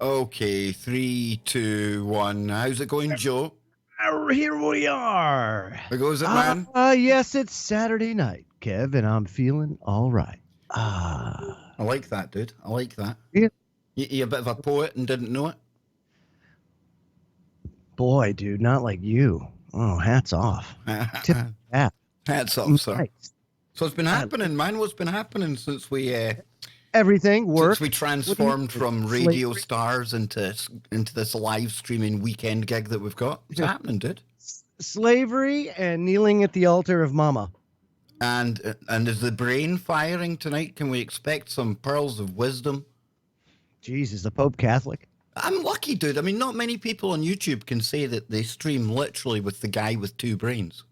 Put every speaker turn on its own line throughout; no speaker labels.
Okay, 3, 2, 1. How's it going, Joe?
Here we are.
How goes it, man?
Yes, it's Saturday night, Kev, and I'm feeling all right.
I like that, dude. I like that.
Yeah.
You a bit of a poet and didn't know it?
Boy, dude, not like you. Oh, hats off. Tip hat.
Hats off, sir.
Nice.
So what's been happening, man? What's been happening since we
Everything work.
transformed from radio stars into this live streaming weekend gig that we've got? What's happening, dude?
Slavery and kneeling at the altar of Mama.
And is the brain firing tonight? Can we expect some pearls of wisdom?
Jesus, the Pope Catholic.
I'm lucky, dude. I mean, not many people on YouTube can say that they stream literally with the guy with 2 brains.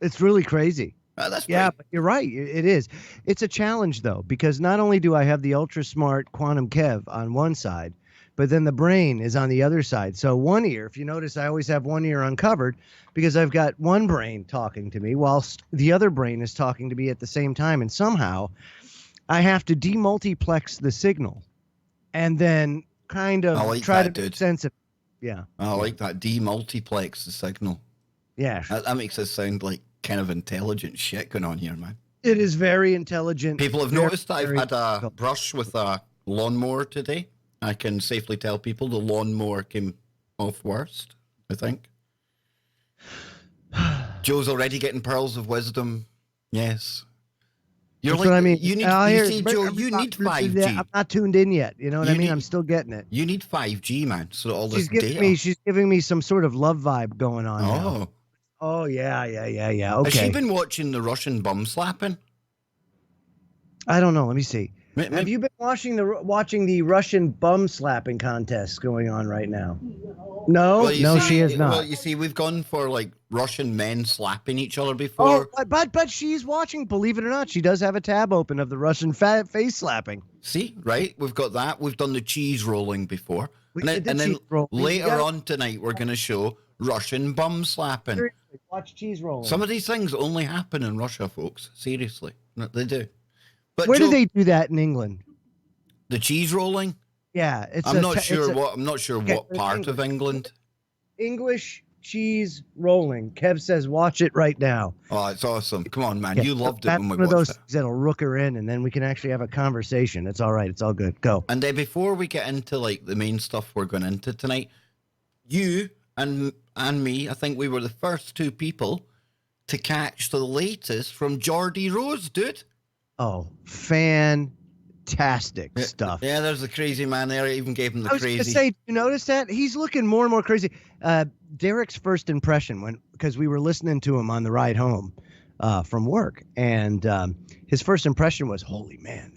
It's really crazy.
That's
yeah, but you're right. It is. It's a challenge, though, because not only do I have the ultra smart quantum Kev on one side, but then the brain is on the other side. So one ear, if you notice, I always have one ear uncovered because I've got one brain talking to me whilst the other brain is talking to me at the same time. And somehow I have to demultiplex the signal and then kind of try to make sense of it. Yeah.
I like that. Demultiplex the signal.
Yeah.
That makes us sound like kind of intelligent shit going on here, man.
It is very intelligent.
People have noticed I've had a brush with a lawnmower today. I can safely tell people the lawnmower came off worst, I think. Joe's already getting pearls of wisdom. Yes.
That's what I mean.
You see, Joe, you need 5G.
I'm not tuned in yet. You know what I mean? I'm still getting it.
You need 5G, man. So all this
She's giving me some sort of love vibe going on now. Oh, yeah. Okay.
Has she been watching the Russian bum slapping?
I don't know. Let me see. Have you been watching the Russian bum slapping contest going on right now? No, she has not.
Well, you see, we've gone for like Russian men slapping each other before.
Oh, but she's watching. Believe it or not, she does have a tab open of the Russian face slapping.
See, right? We've got that. We've done the cheese rolling before, and then later on tonight we're going to show Russian bum slapping.
Seriously, watch cheese rolling.
Some of these things only happen in Russia, folks. Seriously, they do. But
where do they do that in England?
The cheese rolling?
Yeah,
I'm not sure what part of England.
English cheese rolling. Kev says, watch it right now.
Oh, it's awesome! Come on, man, you loved it when we watched it.
That's one of those things that'll rook her in, and then we can actually have a conversation. It's all right. It's all good. Go.
And then before we get into like the main stuff we're going into tonight, you and me, I think we were the first 2 people to catch the latest from Geordie Rose, dude.
Oh, fantastic stuff.
Yeah, there's the crazy man there. I even gave him the crazy.
I was going to say, you notice that? He's looking more and more crazy. Derek's first impression, because we were listening to him on the ride home from work, and his first impression was, holy man,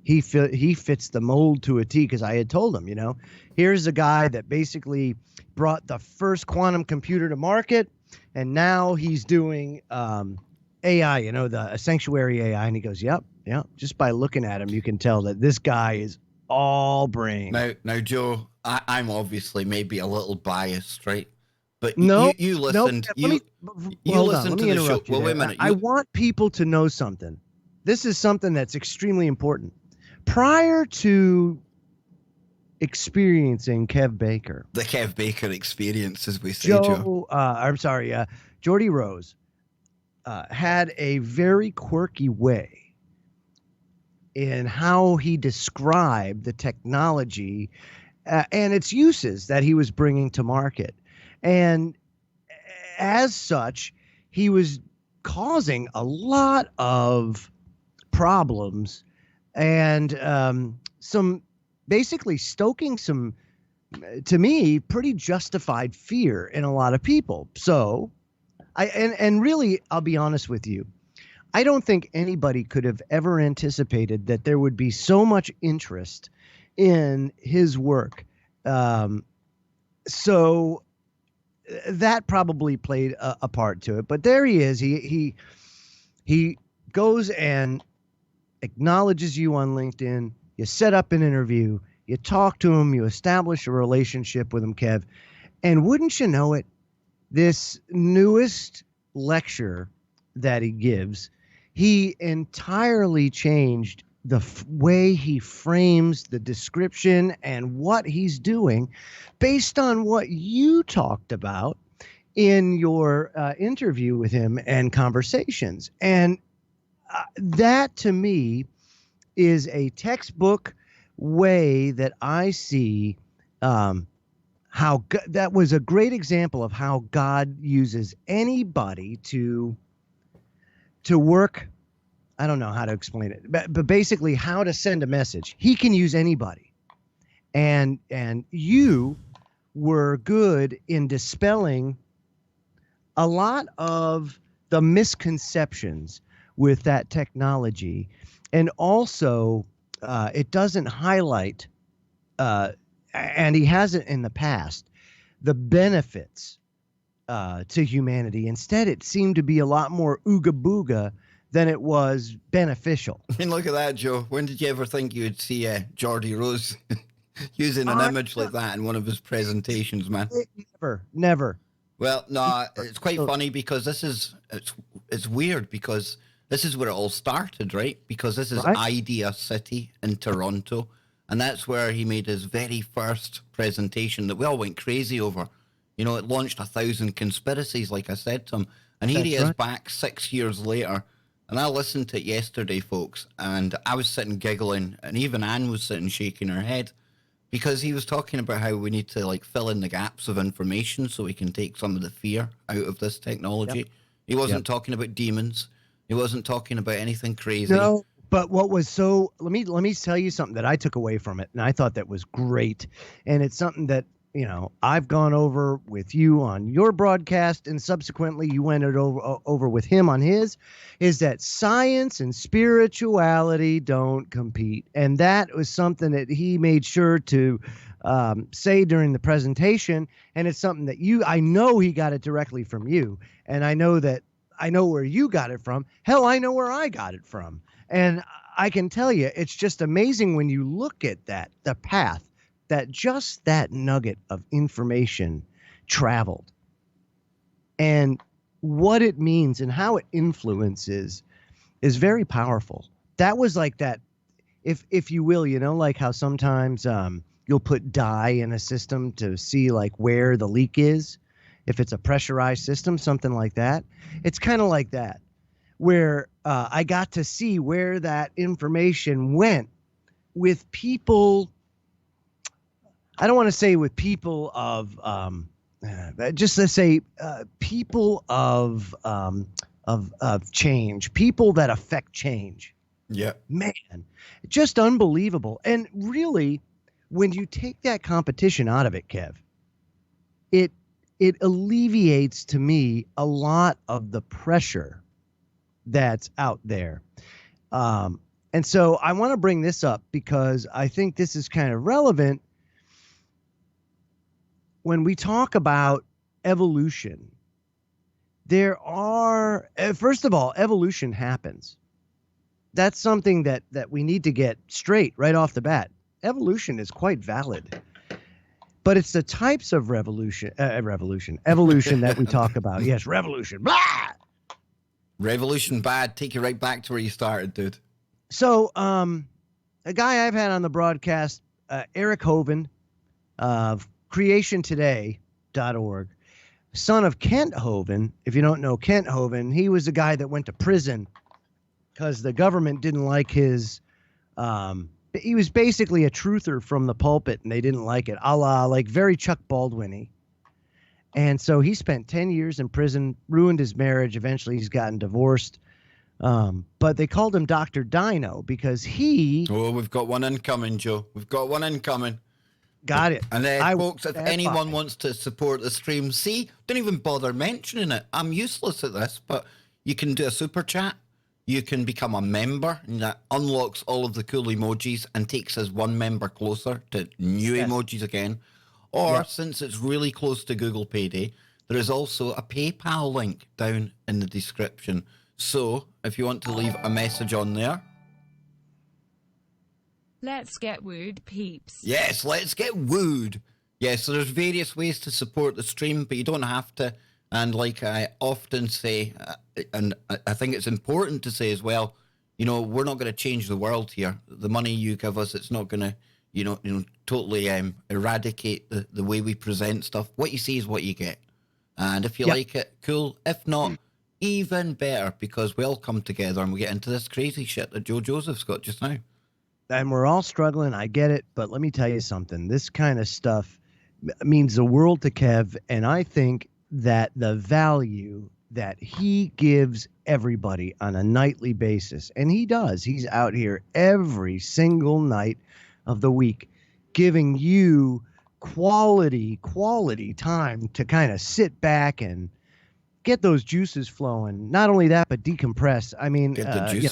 he fits the mold to a T, because I had told him, here's a guy that basically brought the first quantum computer to market, and now he's doing AI, the sanctuary AI. And he goes, yep. Just by looking at him, you can tell that this guy is all brain.
Now, Joe, I'm obviously maybe a little biased, right? But you listened. You listened to the show. Well, wait a minute.
I want people to know something. This is something that's extremely important. Prior to experiencing Kev Baker,
the Kev Baker experience, as we say, Joe.
Geordie Rose had a very quirky way in how he described the technology and its uses that he was bringing to market. And as such, he was causing a lot of problems and basically stoking some, to me, pretty justified fear in a lot of people. So really, I'll be honest with you. I don't think anybody could have ever anticipated that there would be so much interest in his work. So that probably played a part to it. But there he is. He goes and acknowledges you on LinkedIn. You set up an interview. You talk to him. You establish a relationship with him, Kev. And wouldn't you know it, this newest lecture that he gives, he entirely changed way he frames the description and what he's doing based on what you talked about in your interview with him and conversations. And that to me is a textbook way that I see that was a great example of how God uses anybody to work. I don't know how to explain it, but basically how to send a message. He can use anybody. And you were good in dispelling a lot of the misconceptions with that technology. And also, it doesn't highlight, and he hasn't in the past, the benefits to humanity. Instead, it seemed to be a lot more ooga booga than it was beneficial.
I mean, look at that, Joe. When did you ever think you would see Geordie Rose using an image like that in one of his presentations, man?
Never.
Well, no, it's quite funny because it's weird because this is where it all started, right? Because this is Idea City in Toronto, and that's where he made his very first presentation that we all went crazy over. You know, it launched 1,000 conspiracies, like I said to him, and here he is back 6 years later. And I listened to it yesterday, folks, and I was sitting giggling, and even Anne was sitting shaking her head because he was talking about how we need to like fill in the gaps of information so we can take some of the fear out of this technology. Yep. He wasn't talking about demons. He wasn't talking about anything crazy.
No, but what was so let me tell you something that I took away from it, and I thought that was great, and it's something that I've gone over with you on your broadcast, and subsequently you went it over with him on his, is that science and spirituality don't compete. And that was something that he made sure to say during the presentation. And it's something that I know he got it directly from you. And I know where you got it from. Hell, I know where I got it from. And I can tell you, it's just amazing when you look at the path that just that nugget of information traveled and what it means and how it influences is very powerful. That was like that, if you will, like how sometimes you'll put dye in a system to see like where the leak is. If it's a pressurized system, something like that. It's kind of like that, where I got to see where that information went with people. I don't want to say with people of, just to say people of change, people that affect change.
Yeah,
man, just unbelievable. And really, when you take that competition out of it, Kev, it alleviates to me a lot of the pressure that's out there. And so I want to bring this up because I think this is kind of relevant. When we talk about evolution, first of all, evolution happens. That's something that we need to get straight right off the bat. Evolution is quite valid, but it's the types of evolution that we talk about. Yes, revolution. Blah!
Revolution bad. Take you right back to where you started, dude.
So, a guy I've had on the broadcast, Eric Hovind, of creationtoday.org, son of Kent Hovind. If you don't know Kent Hovind, he was the guy that went to prison because the government didn't like his, he was basically a truther from the pulpit and they didn't like it, a la like very Chuck Baldwin-y. And so he spent 10 years in prison, ruined his marriage. Eventually he's gotten divorced. But they called him Dr. Dino because
we've got one incoming, Joe. We've got one incoming.
Got it.
And folks, if anyone wants to support the stream, don't even bother mentioning it. I'm useless at this, but you can do a super chat. You can become a member, and that unlocks all of the cool emojis and takes us one member closer to new emojis again. Or, since it's really close to Google Payday, there is also a PayPal link down in the description. So, if you want to leave a message on there,
let's get wooed, peeps.
Yes, let's get wooed. Yes, so there's various ways to support the stream, but you don't have to. And like I often say, and I think it's important to say as well, we're not going to change the world here. The money you give us, it's not going to, totally eradicate the way we present stuff. What you see is what you get. And if you like it, cool. If not, even better, because we all come together and we get into this crazy shit that Joe Joseph's got just now.
And we're all struggling. I get it. But let me tell you something. This kind of stuff means the world to Kev. And I think that the value that he gives everybody on a nightly basis, and he does, he's out here every single night of the week giving you quality time to kind of sit back and get those juices flowing. Not only that, but decompress. I mean,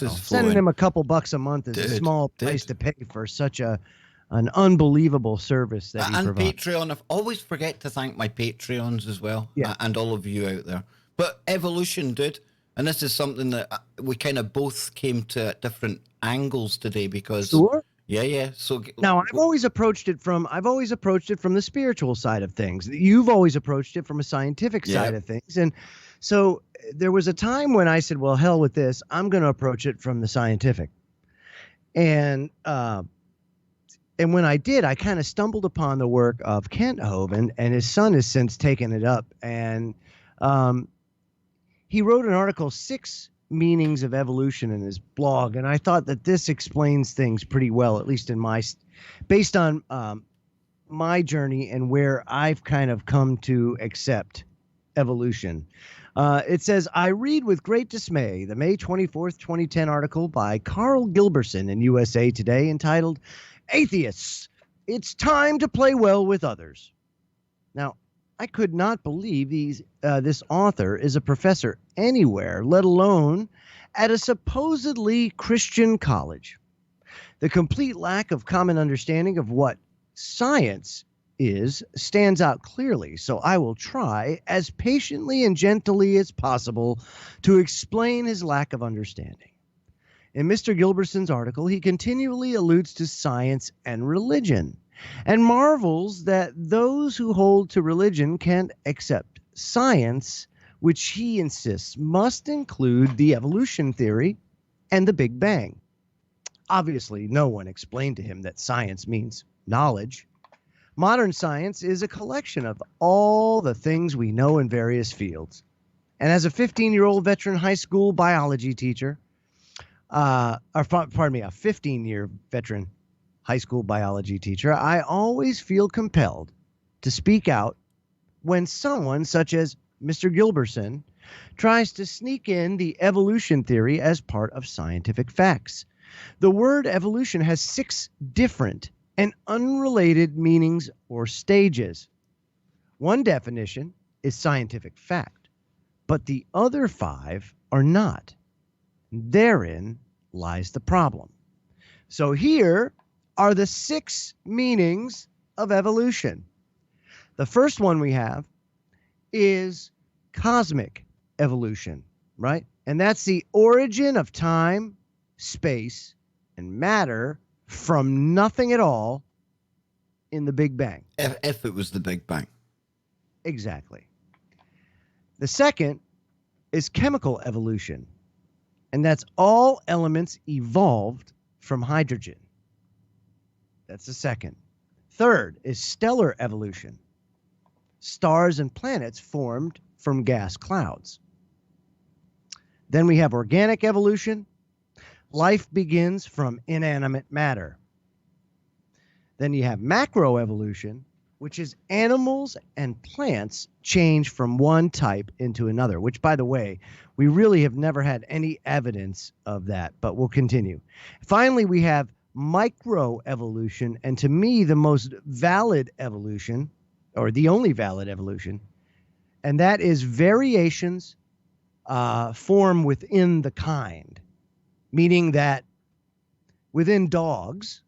sending him a couple bucks a month is a small price to pay for such an unbelievable service that he provides.
And Patreon. I always forget to thank my Patreons as well, and all of you out there. But evolution, dude, and this is something that we kind of both came to different angles today because.
Sure.
Yeah. So
now I've always approached it from the spiritual side of things. You've always approached it from a scientific side of things. And so there was a time when I said, well, hell with this. I'm going to approach it from the scientific. And when I did, I kind of stumbled upon the work of Kent Hovind, and his son has since taken it up. And he wrote an article, 6 Meanings of Evolution, in his blog, and I thought that this explains things pretty well, at least based on my journey and where I've kind of come to accept evolution. It says, I read with great dismay the May 24th, 2010 article by Carl Gilbertson in USA Today entitled, Atheists, It's Time to Play Well with Others. Now, I could not believe this author is a professor anywhere, let alone at a supposedly Christian college. The complete lack of common understanding of what science is stands out clearly, so I will try as patiently and gently as possible to explain his lack of understanding. In Mr. Gilbertson's article, he continually alludes to science and religion, and marvels that those who hold to religion can't accept science, which he insists must include the evolution theory and the Big Bang. Obviously, no one explained to him that science means knowledge. Modern science is a collection of all the things we know in various fields. And as a 15-year-old veteran high school biology teacher, a 15-year veteran high school biology teacher, I always feel compelled to speak out when someone such as Mr. Gilbertson tries to sneak in the evolution theory as part of scientific facts. The word evolution has 6 different and unrelated meanings or stages. One definition is scientific fact, but the other 5 are not. Therein lies the problem. So here are the 6 meanings of evolution. The first one we have is cosmic evolution, right? And that's the origin of time, space, and matter from nothing at all in the Big Bang.
If it was the Big Bang.
Exactly. The second is chemical evolution, and that's all elements evolved from hydrogen. That's the second. Third is stellar evolution. Stars and planets formed from gas clouds. Then we have organic evolution. Life begins from inanimate matter. Then you have macroevolution, which is animals and plants change from one type into another, which, by the way, we really have never had any evidence of that, but we'll continue. Finally, we have microevolution, and to me, the most valid evolution, or the only valid evolution, and that is variations form within the kind, meaning that within dogs,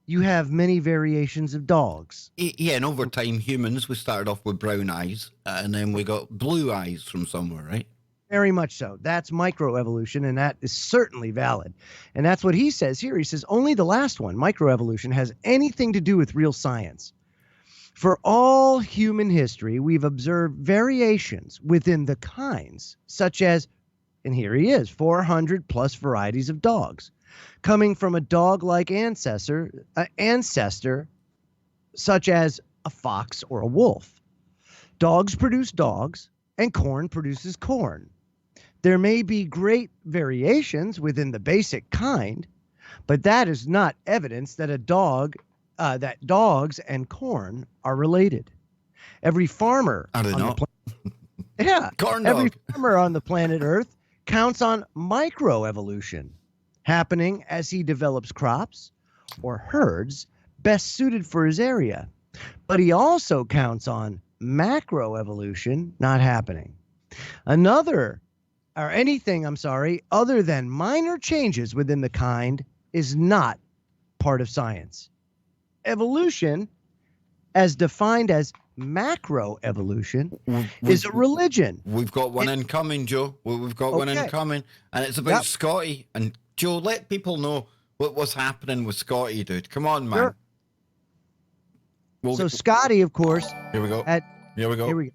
you have many variations of dogs.
Yeah, and over time, humans, we started off with brown eyes, and then we got blue eyes from somewhere, right?
Very much so. That's microevolution, and that is certainly valid. And that's what he says here. He says only the last one, microevolution, has anything to do with real science. For all human history, we've observed variations within the kinds, such as And here he is, 400 plus varieties of dogs, coming from a dog-like ancestor such as a fox or a wolf. Dogs produce dogs, and corn produces corn. There may be great variations within the basic kind, but that is not evidence that that dogs and corn are related. Every farmer
I don't know.
Every farmer on the planet Earth counts on microevolution happening as he develops crops or herds best suited for his area. But he also counts on macroevolution not happening. Anything other than minor changes within the kind is not part of science. Evolution, as defined as macroevolution, is a religion.
We've got one incoming, Joe. We've got one incoming, and it's about Scotty. And Joe, let people know what's happening with Scotty, dude. Come on, man.
Sure. So Scotty, of course.
Here we go. Here we go.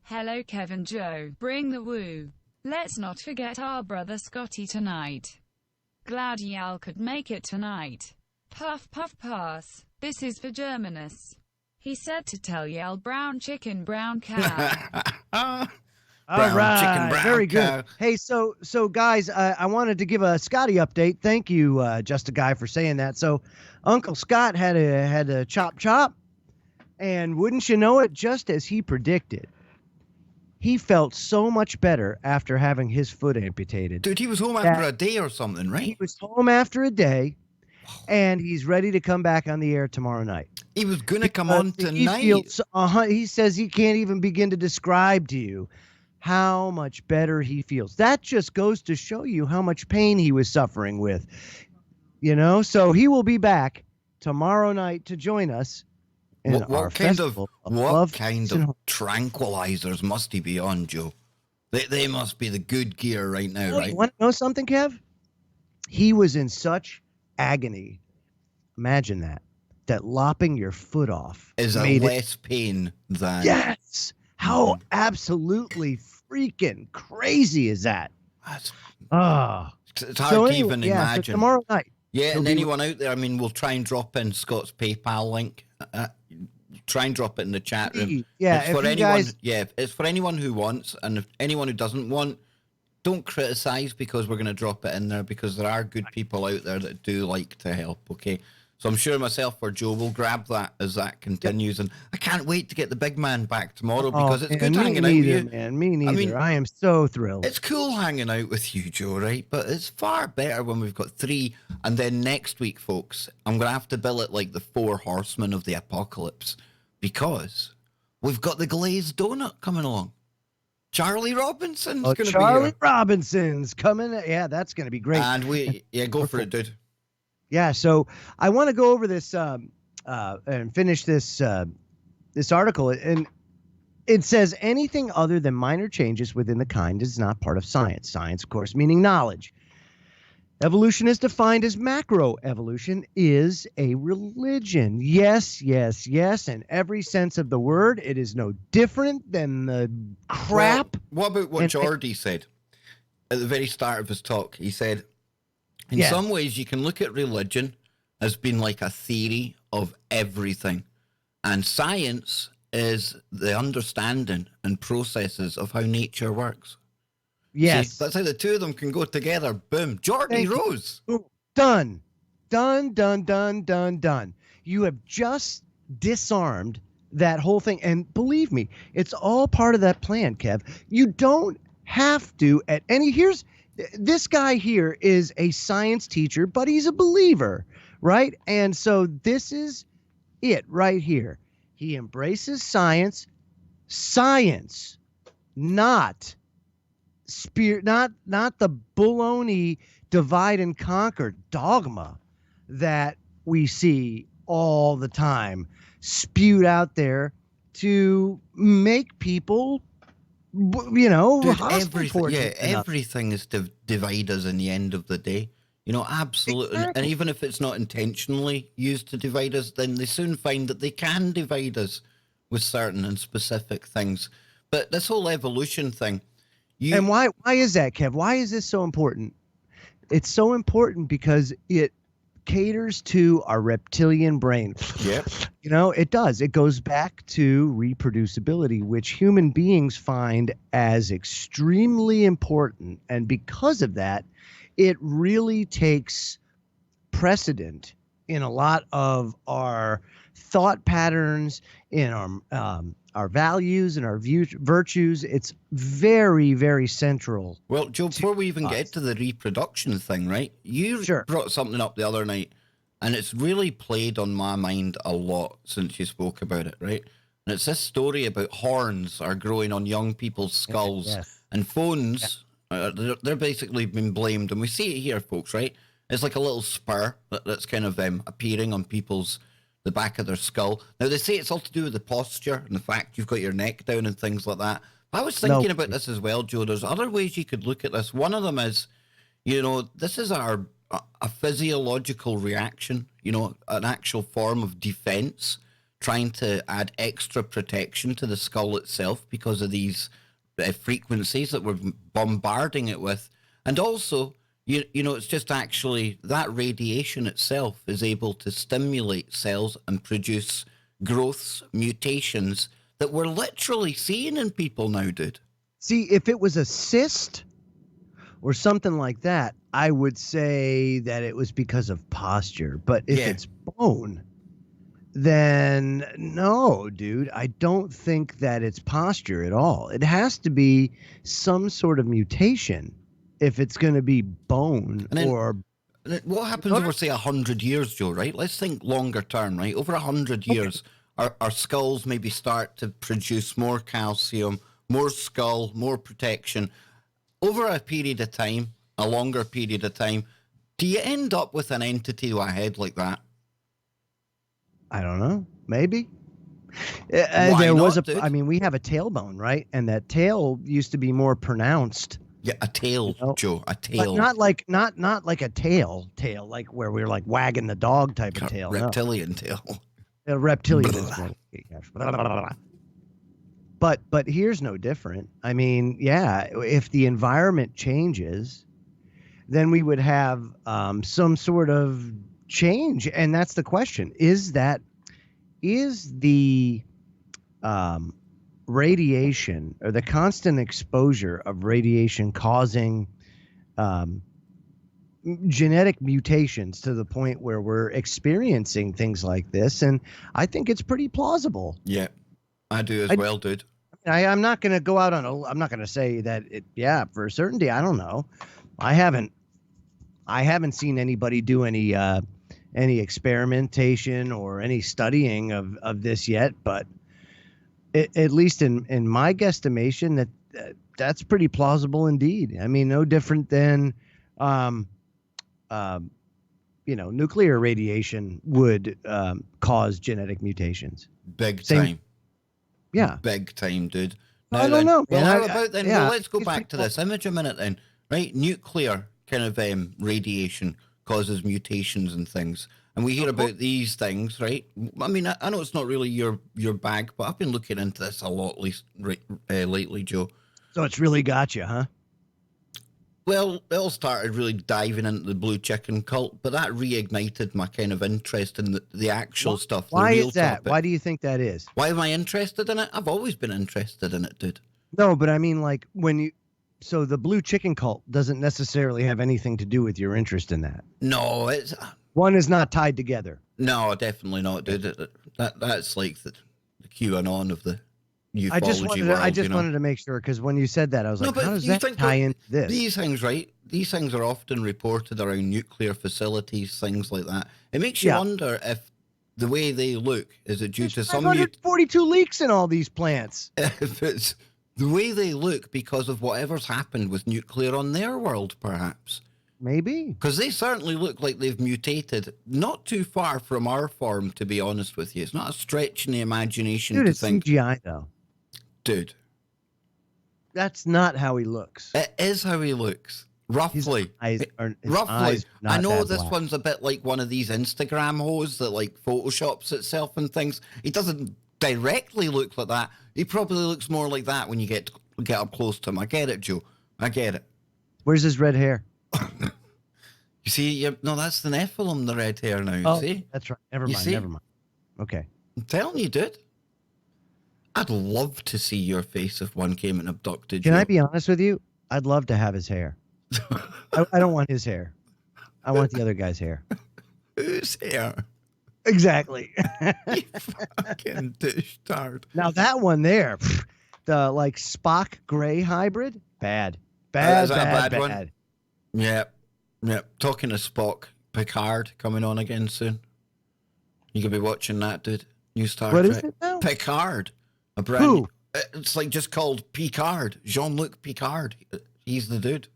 Hello, Kevin Joe. Bring the woo. Let's not forget our brother Scotty tonight. Glad y'all could make it tonight. Puff puff pass. This is for Germanus. He said to tell y'all brown chicken, brown cow.
All right, very good. Hey, so guys, I wanted to give a Scotty update. Thank you, Just a Guy, for saying that. So Uncle Scott had a chop, and wouldn't you know it, just as he predicted, he felt so much better after having his foot amputated.
Dude, he was home after a day or something, right?
He was home after a day, and he's ready to come back on the air tomorrow night.
He was going to come on tonight.
He says he can't even begin to describe to you how much better he feels. That just goes to show you how much pain he was suffering with. So he will be back tomorrow night to join us.
What kind of tranquilizers must he be on, Joe? They must be the good gear right now, right?
You want to know something, Kev? He was in such agony. Imagine that lopping your foot off
is a less pain than...
Yes! How absolutely freaking crazy is that?
It's hard to even imagine.
So tomorrow night.
Yeah, and anyone out there, we'll try and drop in Scott's PayPal link. Try and drop it in the chat room.
Yeah,
it's for anyone who wants, and if anyone who doesn't want, don't criticize, because we're going to drop it in there, because there are good people out there that do like to help, okay? So I'm sure myself or Joe will grab that as that continues, and I can't wait to get the big man back tomorrow, because it's good hanging out with you.
Man, me neither. I am so thrilled.
It's cool hanging out with you, Joe, right? But it's far better when we've got three, and then next week, folks, I'm going to have to bill it like the 4 horsemen of the apocalypse, because we've got the glazed donut coming along. Charlie Robinson's going to be here.
Charlie Robinson's coming. Yeah, that's going to be great.
And go for it, dude.
Yeah, so I want to go over this and finish this article. And it says anything other than minor changes within the kind is not part of science. Science, of course, meaning knowledge. Evolution is defined as macroevolution is a religion. Yes, yes, yes. In every sense of the word, it is no different than the crap.
Well, what about what Geordie said at the very start of his talk? He said, in some ways, you can look at religion as being like a theory of everything. And science is the understanding and processes of how nature works.
Yes.
See, that's how the two of them can go together. Boom. Geordie Rose.
Done. Done. You have just disarmed that whole thing. And believe me, it's all part of that plan, Kev. You don't have to this guy here is a science teacher, but he's a believer, right? And so this is it right here. He embraces science, not the baloney divide and conquer dogma that we see all the time spewed out there to make people,
everything is to divide us in the end of the day. Absolutely. Exactly. And even if it's not intentionally used to divide us, then they soon find that they can divide us with certain and specific things. But this whole evolution thing,
And why is that, Kev? Why is this so important? It's so important because it caters to our reptilian brain.
Yep.
You know, it does. It goes back to reproducibility, which human beings find as extremely important. And because of that, it really takes precedent in a lot of our thought patterns, in our values and our virtues. It's very, very central.
Well, Joe, before we even get to the reproduction thing, right? You brought something up the other night, and it's really played on my mind a lot since you spoke about it, right? And it's this story about horns are growing on young people's skulls, and phones, they're basically been blamed. And we see it here, folks, right? It's like a little spur that's kind of appearing on the back of their skull. Now, they say it's all to do with the posture and the fact you've got your neck down and things like that. I was thinking about this as well, Joe. There's other ways you could look at this. One of them is, you know, this is a physiological reaction, you know, an actual form of defense, trying to add extra protection to the skull itself because of these frequencies that we're bombarding it with. And also, you know, it's just actually that radiation itself is able to stimulate cells and produce growths, mutations that we're literally seeing in people now, dude.
See, if it was a cyst or something like that, I would say that it was because of posture. But if it's bone, then no, dude, I don't think that it's posture at all. It has to be some sort of mutation if it's going to be bone. And then, or
what happens over, say, 100 years, Joe, right? Let's think longer term, right? Over 100 years, our skulls maybe start to produce more calcium, more skull, more protection. Over a period of time, a longer period of time, do you end up with an entity with a head like that?
I don't know. Maybe. I mean, we have a tailbone, right? And that tail used to be more pronounced.
Yeah, a tail, you know? Joe, a tail.
But not like a tail, like where we're like wagging the dog type of tail.
Reptilian tail.
A reptilian is But here's no different. I mean, yeah, if the environment changes, then we would have some sort of change. And that's the question. Is the radiation or the constant exposure of radiation causing genetic mutations to the point where we're experiencing things like this? And I think it's pretty plausible.
Yeah, I do as well, dude.
I'm not going to go out I'm not going to say that for a certainty. I don't know. I haven't seen anybody do any experimentation or any studying of this yet, but at least in my guesstimation, that's pretty plausible indeed. I mean, no different than, nuclear radiation would cause genetic mutations.
Big time.
Yeah.
Big time, dude. Now,
I don't know.
Well, how about then? Well, let's go back to this image a minute then. Right? Nuclear kind of radiation causes mutations and things. And we hear about these things, right? I mean, I know it's not really your bag, but I've been looking into this a lot lately, Joe.
So it's really got you, huh?
Well, it all started really diving into the blue chicken cult, but that reignited my kind of interest in the actual stuff.
Why
the real
is that?
topic.
Why do you think that is?
Why am I interested in it? I've always been interested in it, dude.
No, but I mean, like, so the blue chicken cult doesn't necessarily have anything to do with your interest in that.
No, it's...
One is not tied together.
No, definitely not, dude. That's like the QAnon of the ufology world.
I just wanted to make sure, because when you said that, I was like, how does that tie into this?
These things, right? These things are often reported around nuclear facilities, things like that. It makes you wonder if the way they look, is it due to some...
142 leaks in all these plants.
If it's the way they look because of whatever's happened with nuclear on their world, perhaps.
Maybe.
Because they certainly look like they've mutated not too far from our form, to be honest with you. It's not a stretch in the imagination to think...
Dude, it's CGI, though.
Dude.
That's not how he looks.
It is how he looks. Roughly.
His
roughly.
eyes
I know this one's a bit like one of these Instagram hoes that like photoshops itself and things. He doesn't directly look like that. He probably looks more like that when you get get up close to him. I get it, Joe. I get it.
Where's his red hair?
You see, no, that's the Nephilim, the red hair now, you
Oh,
see?
that's right. Never mind. Never mind. Okay.
I'm telling you, dude. I'd love to see your face if one came and abducted you.
Can I be honest with you? I'd love to have his hair. I don't want his hair. I want the other guy's hair.
Whose hair?
Exactly.
You fucking douche-tard.
Now that one there, the like Spock gray hybrid, bad.
Is
Bad,
that a bad one?
bad.
Yep. Talking to Spock, Picard coming on again soon. You could be watching that, dude. New Star
What
Trek.
is it now?
Picard. A brand.
Who?
It's like just called Picard. Jean-Luc Picard. He's the dude.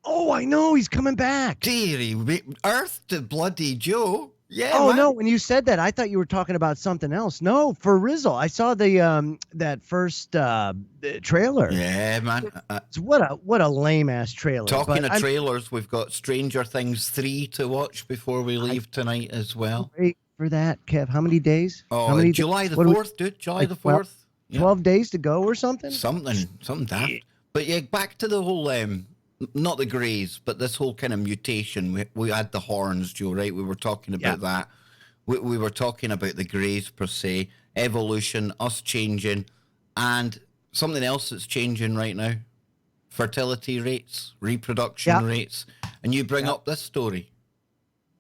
Oh, I know. He's coming back.
Dearie, Earth to bloody Joe. Yeah.
Oh
man.
no! When you said that, I thought you were talking about something else. No, for Rizzle, I saw the that first trailer.
Yeah, man.
What a lame ass trailer.
Talking of trailers, we've got Stranger Things 3 to watch before we leave tonight as well.
Wait for that, Kev. How many days?
Oh,
How many
July the
what do we-
4th, dude. July the
12
4th. Yeah.
12 days to go or something?
Something daft. But yeah, back to the whole, not the greys, but this whole kind of mutation. We had the horns, Joe, right? We were talking about that. We were talking about the greys per se, evolution, us changing, and something else that's changing right now. Fertility rates, reproduction rates. And you bring up this story.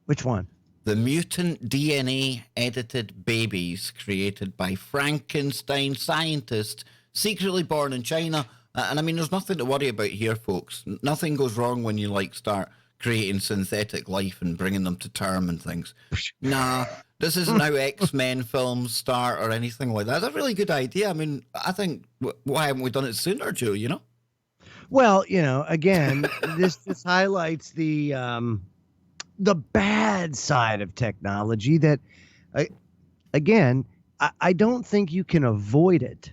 Which one?
The mutant DNA edited babies created by Frankenstein scientists secretly born in China. And I mean, there's nothing to worry about here, folks. Nothing goes wrong when you start creating synthetic life and bringing them to term and things. Nah, this isn't how X-Men films start or anything like that. That's a really good idea. I mean, I think, why haven't we done it sooner, Joe, you know?
Well, again, this highlights the bad side of technology that, again, I don't think you can avoid it.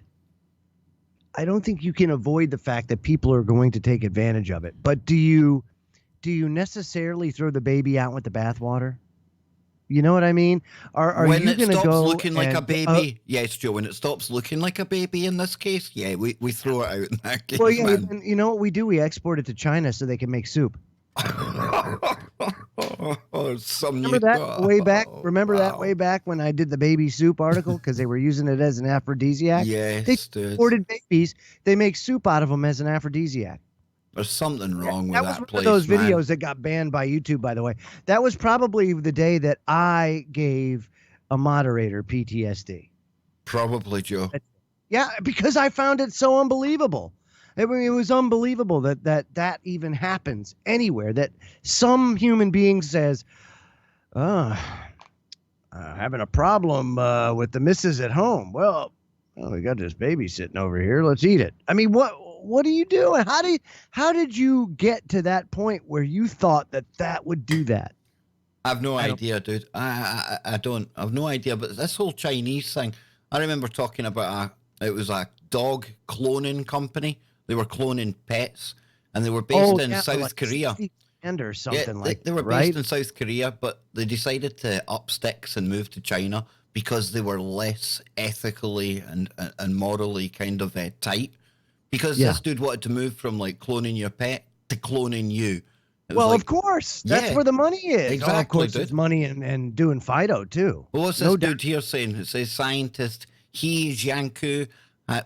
I don't think you can avoid the fact that people are going to take advantage of it. But do you necessarily throw the baby out with the bathwater? You know what I mean? Are
when
you
it
going to
stops
go
looking like a baby? Yes, Joe. When it stops looking like a baby in this case, yeah, we throw it out in that case.
Well, yeah,
man.
and you know what we do? We export it to China so they can make soup. Remember that way back? Remember that way back when I did the baby soup article because they were using it as an aphrodisiac?
Yes,
they
dude.
exported babies. They make soup out of them as an aphrodisiac.
There's something wrong with
That was
that
one
place,
of those
man.
videos that got banned by YouTube, by the way. That was probably the day that I gave a moderator PTSD.
Probably, Joe.
Yeah, because I found it so unbelievable. I mean, it was unbelievable that even happens anywhere, that some human being says, having a problem with the missus at home. Well, we got this baby sitting over here. Let's eat it. I mean, what are you doing? How did you get to that point where you thought that would do that?
I've no idea, dude. I don't. I've no idea. But this whole Chinese thing, I remember talking about it was a dog cloning company. They were cloning pets, and they were based in South Korea.
Or something
They were based in South Korea, but they decided to up sticks and move to China because they were less ethically and morally kind of tight. Because this dude wanted to move from cloning your pet to cloning you.
Well, of course. That's where the money is.
Exactly,
of course, there's money and doing Fido, too.
Well, what's this dude here saying? It says scientist He Jiankui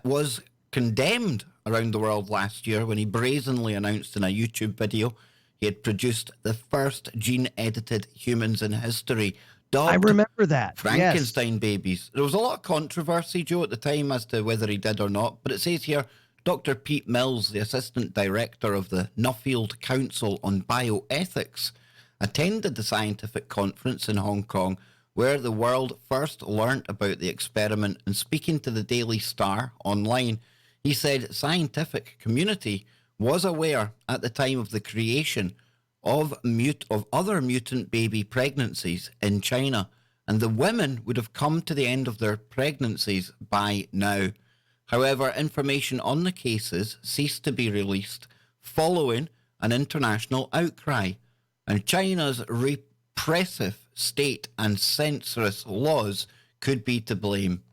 was condemned around the world last year when he brazenly announced in a YouTube video he had produced the first gene-edited humans in history.
I remember that.
Frankenstein babies. There was a lot of controversy, Joe, at the time as to whether he did or not, but it says here, Dr. Pete Mills, the Assistant Director of the Nuffield Council on Bioethics, attended the scientific conference in Hong Kong where the world first learnt about the experiment, and speaking to the Daily Star online, he said scientific community was aware at the time of the creation of other mutant baby pregnancies in China, and the women would have come to the end of their pregnancies by now. However, information on the cases ceased to be released following an international outcry, and China's repressive state and censorious laws could be to blame.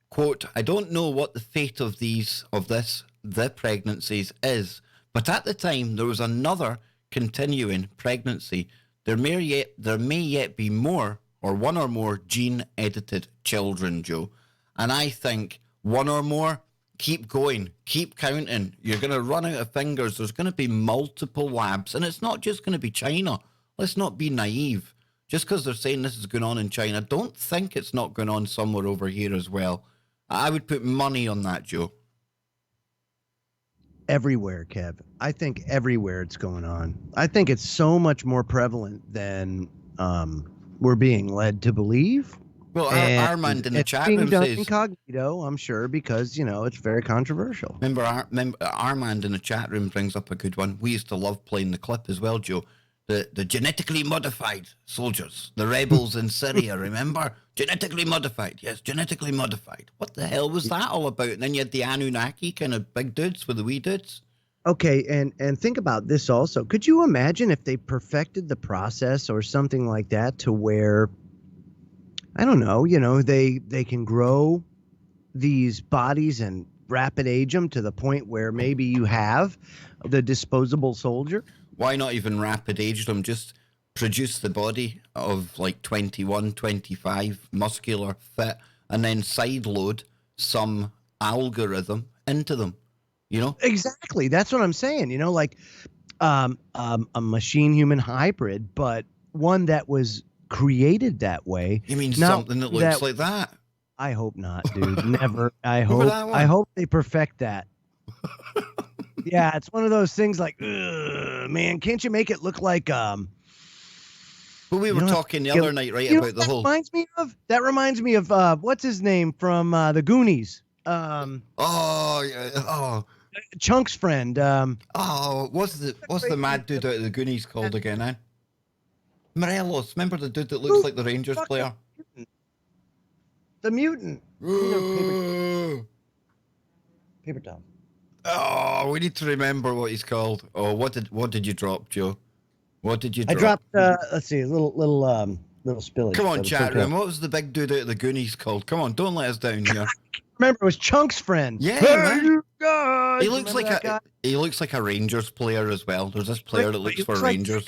Quote, I don't know what the fate of this the pregnancies is. But at the time, there was another continuing pregnancy. There may yet be more, or one or more gene-edited children, Joe. And I think one or more, keep going, keep counting. You're going to run out of fingers. There's going to be multiple labs. And it's not just going to be China. Let's not be naive. Just because they're saying this is going on in China, don't think it's not going on somewhere over here as well. I would put money on that, Joe.
Everywhere, Kev. I think everywhere it's going on. I think it's so much more prevalent than we're being led to believe.
Well, Armand in the chat room
being done
says
incognito, I'm sure, because it's very controversial.
Remember, Armand in the chat room brings up a good one. We used to love playing the clip as well, Joe. The genetically modified soldiers, the rebels in Syria, remember? Genetically modified, yes, genetically modified. What the hell was that all about? And then you had the Anunnaki kind of big dudes with the wee dudes.
Okay, and think about this also. Could you imagine if they perfected the process or something like that to where, I don't know, they can grow these bodies and rapid age them to the point where maybe you have the disposable soldier?
Why not even rapid age them? Just produce the body of like 21, 25, muscular, fit, and then sideload some algorithm into them,
Exactly. That's what I'm saying. Like a machine-human hybrid, but one that was created that way.
You mean something that looks like that?
I hope not, dude. Never. I hope they perfect that. Yeah, it's one of those things like, man, can't you make it look like
But we were talking the other night, right, about the whole.
That reminds me of what's his name from the Goonies? Chunk's friend.
What's the mad dude out of the Goonies called again, eh? Morelos. Remember the dude that looks like the Rangers player?
The mutant. Paper towel.
Oh, we need to remember what he's called. Oh, what did you drop, Joe? What did you drop?
I dropped. Let's see, a little spillage.
Come on, chat room. What was the big dude out of the Goonies called? Come on, don't let us down here.
Remember, it was Chunk's friend.
Yeah,
hey,
man.
You guys.
He looks like a Rangers player as well. There's this player that looks for Rangers.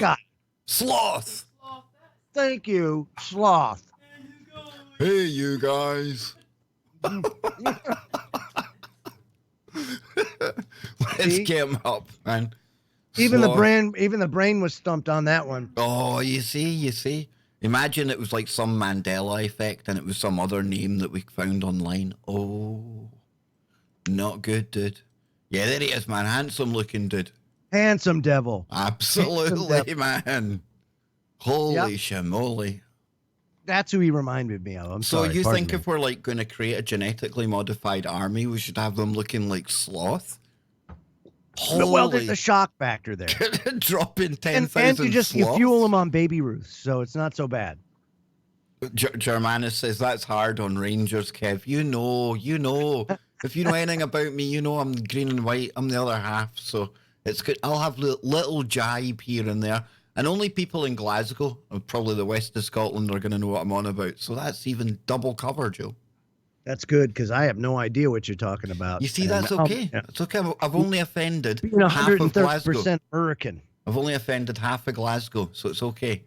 Sloth.
Thank you, Sloth.
Hey, you guys. Let's get him up, man.
Even the brain was stumped on that one.
Oh, you see. Imagine it was like some Mandela effect and it was some other name that we found online. Oh, not good, dude. Yeah, there he is, man. Handsome looking dude.
Handsome devil.
Absolutely, man. Holy shamoly.
That's who he reminded me of.
So you think if we're like going to create a genetically modified army, we should have them looking like sloth?
Well, there's a shock factor there.
Dropping 10,000
and you fuel them on Baby Ruth, so it's not so bad.
Germanus says that's hard on Rangers, Kev. You know. If you know anything about me, I'm green and white. I'm the other half, so it's good. I'll have little jibe here and there. And only people in Glasgow, and probably the west of Scotland, are going to know what I'm on about. So that's even double cover, Joe.
That's good, because I have no idea what you're talking about.
You see, that's okay. It's okay. I've only offended half of Glasgow.
Hurricane.
I've only offended half of Glasgow, so it's okay.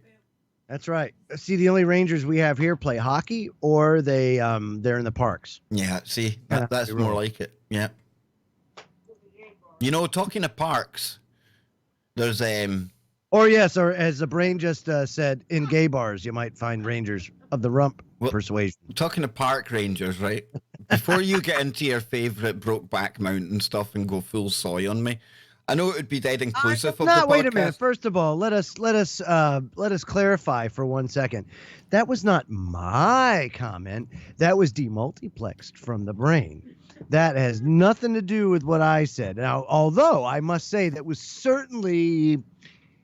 That's right. See, the only Rangers we have here play hockey, or they're in the parks.
Yeah, see, that's more like it. Yeah. Talking of parks, there's
Or yes, or as the brain just said, in gay bars, you might find Rangers of the rump persuasion.
Talking to park rangers, right? Before you get into your favourite Brokeback Mountain stuff and go full soy on me, I know it would be dead inclusive of the podcast.
Wait a minute. First of all, let us clarify for 1 second. That was not my comment. That was demultiplexed from the brain. That has nothing to do with what I said. Now, although I must say that was certainly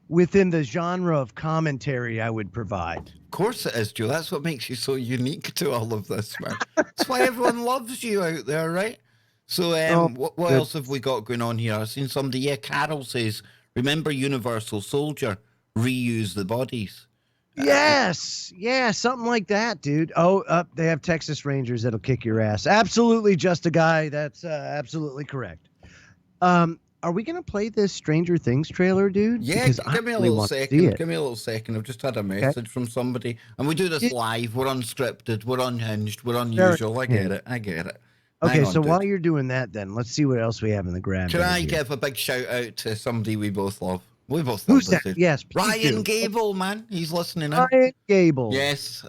within the genre of commentary I would provide.
Of course it is, Joe. That's what makes you so unique to all of this, man. That's why everyone loves you out there, right? So what else have we got going on here? I've seen somebody, yeah, Carol says, remember Universal Soldier, reuse the bodies.
Yes. Yeah, something like that, dude. Oh, they have Texas Rangers that'll kick your ass. Absolutely, just a guy. That's absolutely correct. Are we gonna play this Stranger Things trailer, dude?
Yeah,
Because I
give me a
really
little
want to see
second.
it.
Give me a little second. I've just had a
Okay.
message from somebody, and we do this
Yeah.
live. We're unscripted. We're unhinged. We're
Very
unusual. I get it. I get it. Hang
Okay,
on,
so while
dude.
you're doing that, then let's see what else we have in the grab
Can
bag
I
here.
give a big shout out to somebody we both love? We both love
Who's
this
that?
dude.
Yes, please
Ryan
do.
Gable, man. He's listening in.
Ryan Gable.
Yes.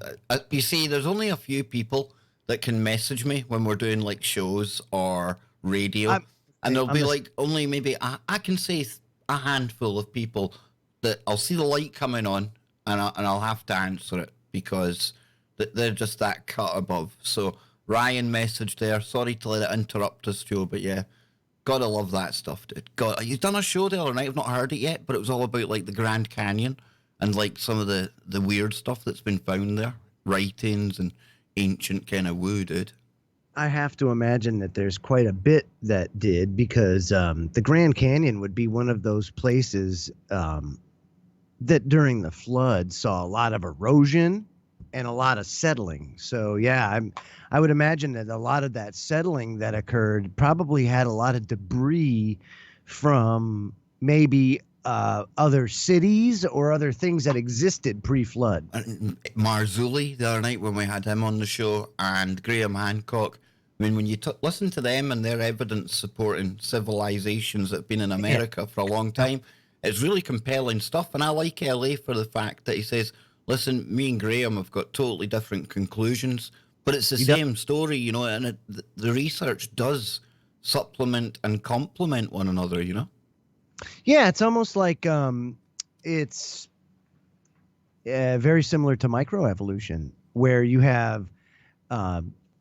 You see, there's only a few people that can message me when we're doing like shows or radio. And there'll be like only maybe, I can say a handful of people that I'll see the light coming on and I'll have to answer it because they're just that cut above. So Ryan messaged there. Sorry to let it interrupt us, Joe, but yeah. Gotta love that stuff, dude. God, you've done a show the other night. I've not heard it yet, but it was all about like the Grand Canyon and like some of the weird stuff that's been found there, writings and ancient kind of woo, dude.
I have to imagine that there's quite a bit that did because the Grand Canyon would be one of those places that during the flood saw a lot of erosion and a lot of settling. So yeah, I would imagine that a lot of that settling that occurred probably had a lot of debris from maybe other cities or other things that existed pre-flood.
Marzulli the other night when we had him on the show and Graham Hancock. I mean, when you listen to them and their evidence supporting civilizations that have been in America for a long time, it's really compelling stuff. And I like LA for the fact that he says, listen, me and Graham have got totally different conclusions, but it's the same story, you know, and the research does supplement and complement one another, you know?
Yeah, it's almost like it's very similar to microevolution, where you have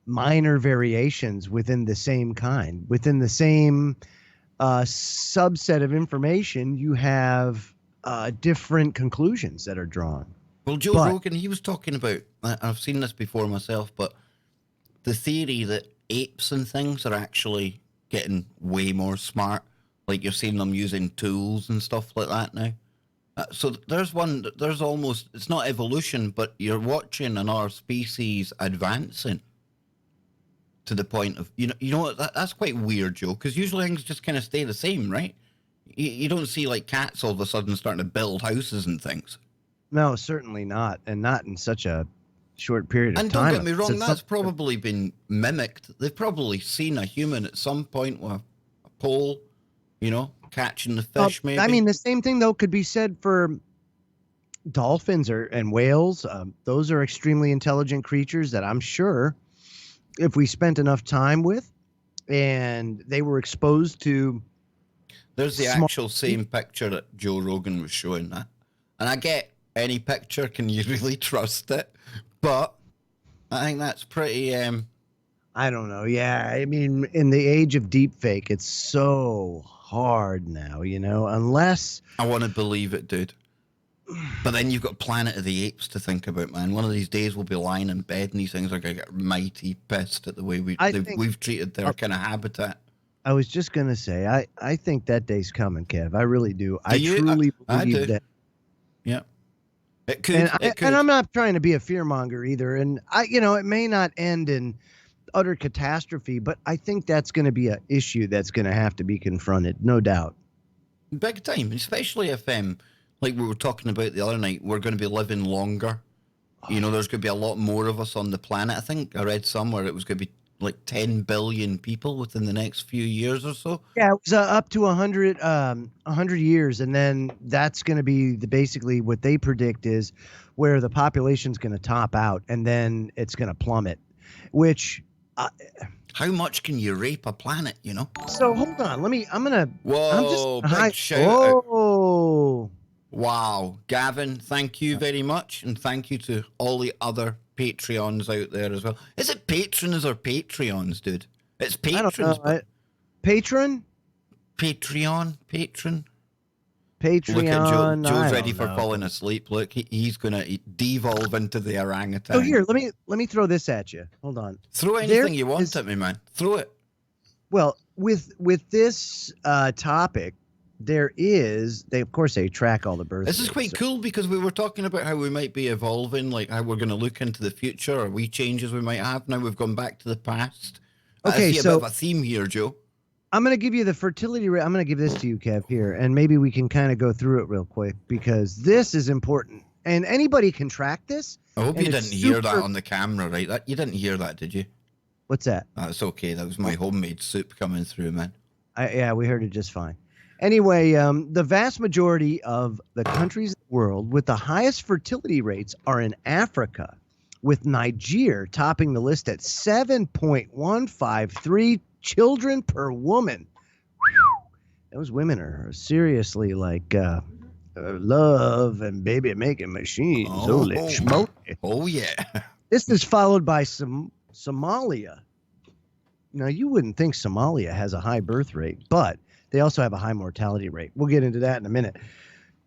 minor variations within the same kind, within the same subset of information. You have different conclusions that are drawn.
Well, Joe Rogan, he was talking about, I've seen this before myself, but the theory that apes and things are actually getting way more smart. Like you're seeing them using tools and stuff like that now. So there's almost, it's not evolution, but you're watching another species advancing to the point of, you know what, that's quite weird, Joe, because usually things just kind of stay the same, right? You don't see like cats all of a sudden starting to build houses and things.
No, certainly not, and not in such a short period of
time.
time.
And don't get me wrong, that's probably been mimicked. They've probably seen a human at some point with a pole, you know, catching the fish, maybe.
I mean, the same thing, though, could be said for dolphins and whales. Those are extremely intelligent creatures that I'm sure if we spent enough time with and they were exposed to...
There's the actual same picture that Joe Rogan was showing that. And I get any picture, can you really trust it? But I think that's pretty...
I don't know. Yeah, I mean, in the age of deepfake, it's so hard now, you know, unless...
I want to believe it, dude. But then you've got Planet of the Apes to think about, man. One of these days we'll be lying in bed and these things are going to get mighty pissed at the way we've treated their kind of habitat.
I was just going to say, I think that day's coming, Kev. I really do. I truly believe that.
Yeah. It could.
And I'm not trying to be a fearmonger either. And it may not end in utter catastrophe, but I think that's going to be an issue that's going to have to be confronted, no doubt.
Big time, especially if, like we were talking about the other night, we're going to be living longer. You know, there's going to be a lot more of us on the planet. I think I read somewhere it was going to be like 10 billion people within the next few years or so.
Yeah, it was up to 100 years, and then that's going to be basically what they predict is where the population's going to top out, and then it's going to plummet. Which,
how much can you rape a planet? You know.
So hold on,
Whoa! Big shout out. Wow, Gavin, thank you very much, and thank you to all the other Patreons out there as well. Is it patrons or Patreons, dude? It's patrons.
I don't know. Patron?
Patreon? Patron?
Patreon.
Look at Joe. Joe's ready for falling asleep. Look, he's going to devolve into the orangutan.
Oh, here, let me throw this at you. Hold on.
Throw anything you want at me, man. Throw it.
Well, with this topic, they of course track all the births.
This is quite cool because we were talking about how we might be evolving, like how we're going to look into the future or wee changes we might have. Now we've gone back to the past.
Okay,
I see a bit of a theme here, Joe.
I'm going to give you the fertility rate. I'm going to give this to you, Kev, here, and maybe we can kind of go through it real quick because this is important. And anybody can track this.
I hope
and
you
it's
didn't hear that
super-
on the camera, right? You didn't hear that, did you?
What's that?
That's okay. That was my homemade soup coming through, man.
Yeah, we heard it just fine. Anyway, the vast majority of the countries in the world with the highest fertility rates are in Africa, with Niger topping the list at 7.153 children per woman. Whew. Those women are seriously like love and baby making machines. Holy schmoly.
Oh, yeah.
This is followed by Somalia. Now, you wouldn't think Somalia has a high birth rate, but they also have a high mortality rate. We'll get into that in a minute.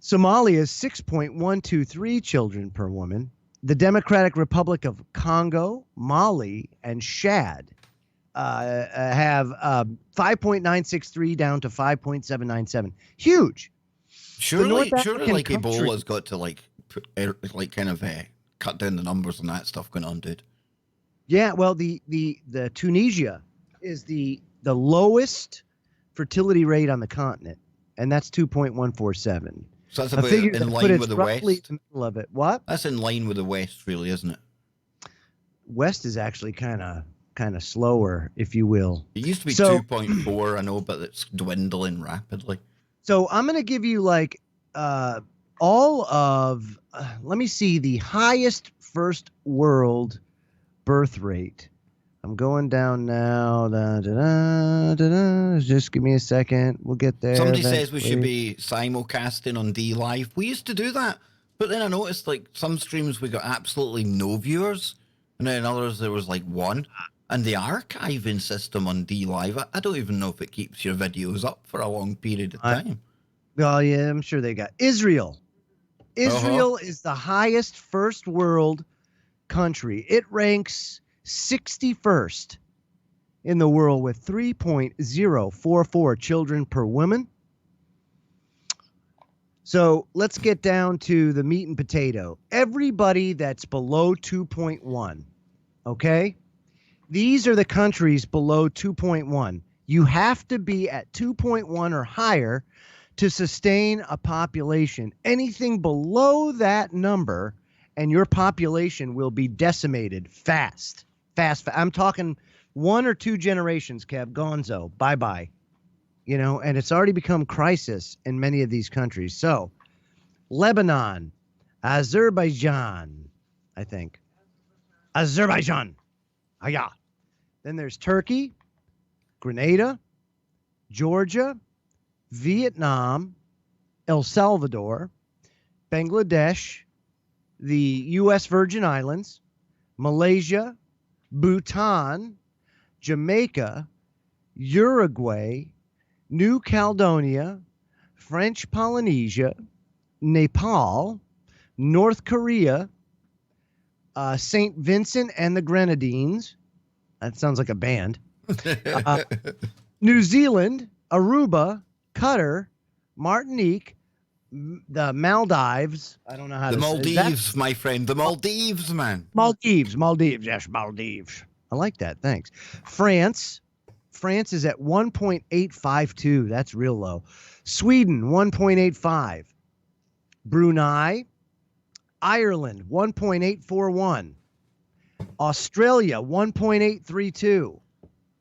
Somalia is 6.123 children per woman. The Democratic Republic of Congo, Mali, and Chad have 5.963 down to 5.797. Huge.
Surely like
country-
Ebola's got to cut down the numbers and that stuff going on, dude.
Yeah, well, the Tunisia is the lowest fertility rate on the continent, and that's 2.147.
So that's
A
about
figure
in
that
line
put
with
it
the
roughly
West.
in the middle of it. What?
That's in line with the West, really, isn't it?
West is actually kind of slower, if you will.
It used to be
So-
2.4, I know, but it's dwindling rapidly.
So I'm going to give you like all of, let me see, the highest first world birth rate. I'm going down now. Just give me a second. We'll get there.
Somebody says we should
eventually.
be simulcasting on D Live. We used to do that, but then I noticed like some streams we got absolutely no viewers, and then others there was like one. And the archiving system on D Live, I don't even know if it keeps your videos up for a long period of time.
Oh, yeah, I'm sure they got Israel. Israel is the highest first world country. It ranks 61st in the world with 3.044 children per woman. So let's get down to the meat and potato. Everybody that's below 2.1, okay? These are the countries below 2.1. You have to be at 2.1 or higher to sustain a population. Anything below that number and your population will be decimated fast. I'm talking 1 or 2 generations, Kev. Gonzo. Bye-bye. You know, and it's already become crisis in many of these countries. So, Lebanon, Azerbaijan, I think. Azerbaijan. Oh, yeah. Then there's Turkey, Grenada, Georgia, Vietnam, El Salvador, Bangladesh, the U.S. Virgin Islands, Malaysia, Bhutan, Jamaica, Uruguay, New Caledonia, French Polynesia, Nepal, North Korea, St. Vincent and the Grenadines. That sounds like a band. New Zealand, Aruba, Qatar, Martinique, the Maldives. I don't know how
The
to say
Maldives, my friend. The Maldives, man.
Maldives. Yes, Maldives. I like that. Thanks. France is at 1.852. That's real low. Sweden, 1.85. Brunei, Ireland, 1.841. Australia, 1.832.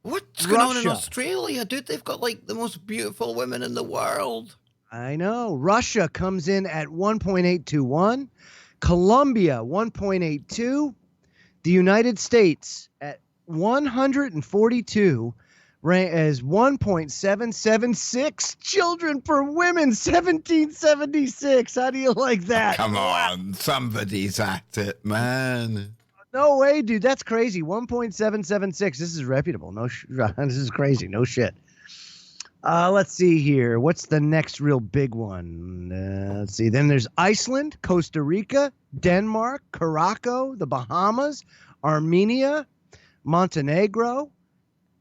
What's going on in
Russia.
Australia, dude? They've got like the most beautiful women in the world.
I know. Russia comes in at 1.821. Colombia, 1.82. The United States at 142 as 1.776 children per women, 1776. How do you like that?
Come on, somebody's at it, man.
No way, dude. That's crazy. 1.776. This is reputable. This is crazy. No shit. Let's see here. What's the next real big one? Let's see. Then there's Iceland, Costa Rica, Denmark, Morocco, the Bahamas, Armenia, Montenegro.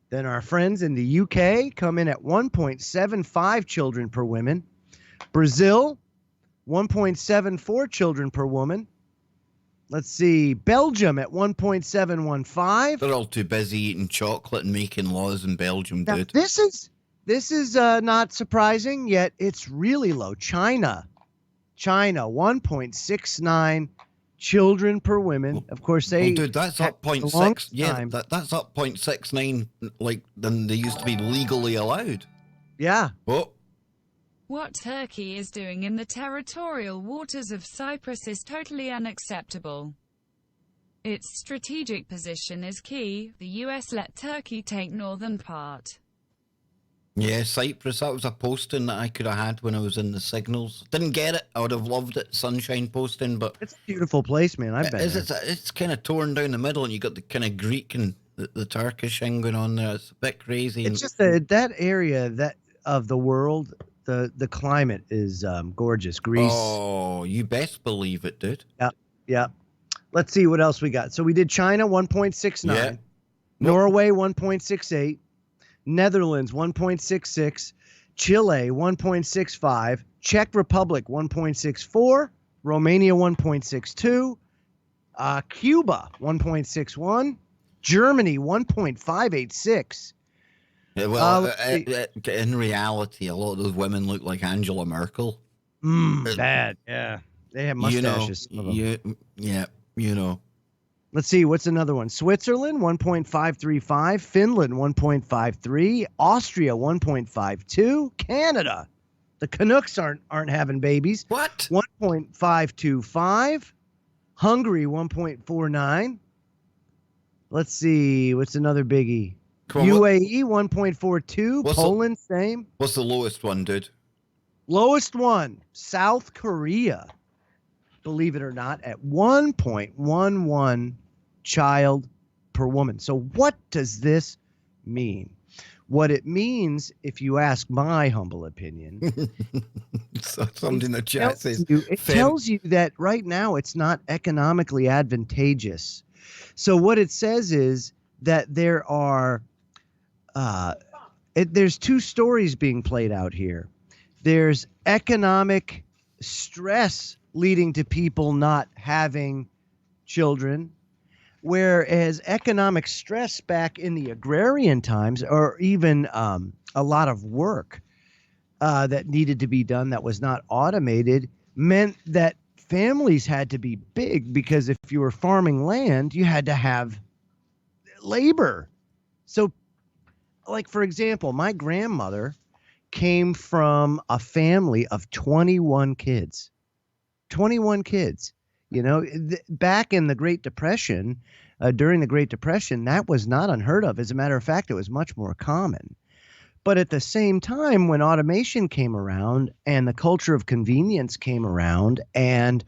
Then our friends in the UK come in at 1.75 children per woman. Brazil, 1.74 children per woman. Let's see. Belgium at 1.715.
They're all too busy eating chocolate and making laws in Belgium,
Now,
dude.
this is This is not surprising, yet it's really low. China, 1.69 children per woman. Of course,
Well,
they
dude, that's up
the
0.6.
longest
Yeah,
time.
that's up 0.69, like, than they used to be legally allowed.
Yeah.
Oh,
What Turkey is doing in the territorial waters of Cyprus is totally unacceptable. Its strategic position is key. The US let Turkey take northern part.
yeah, Cyprus. That was a posting that I could have had when I was in the signals. Didn't get it. I would have loved it. Sunshine posting, but
It's a beautiful place, man. I've been there.
it's kind of torn down the middle, and you got the kind of Greek and the Turkish thing going on there. It's a bit crazy.
It's just that area that of the world, the climate is gorgeous. Greece.
Oh, you best believe it, dude.
Yeah. Let's see what else we got. So we did China 1.69,
Yeah.
Norway 1.68, Netherlands 1.66, Chile 1.65, Czech Republic 1.64, Romania 1.62, Cuba 1.61, Germany 1.586.
Yeah, well,
let's see.
in reality, a lot of those women look like Angela Merkel.
Bad. Yeah. They have mustaches. some of them.
Yeah, you know.
Let's see. What's another one? Switzerland, 1.535. Finland, 1.53. Austria, 1.52. Canada. The Canucks aren't having babies.
What?
1.525. Hungary, 1.49. Let's see. What's another biggie?
Come on,
UAE, 1.42.
What's
Poland, same.
What's the lowest one, dude?
Lowest one, South Korea. Believe it or not, at 1.11 child per woman. So what does this mean? What it means, if you ask my humble opinion,
Something in the chat says
it tells you that right now it's not economically advantageous. So what it says is that there are there's two stories being played out here. There's economic stress leading to people not having children, whereas economic stress back in the agrarian times, or even a lot of work that needed to be done that was not automated, meant that families had to be big, because if you were farming land, you had to have labor. So, like, for example, my grandmother came from a family of 21 kids. 21 kids. You know, back in the Great Depression, during the Great Depression, that was not unheard of. As a matter of fact, it was much more common. But at the same time, when automation came around and the culture of convenience came around, and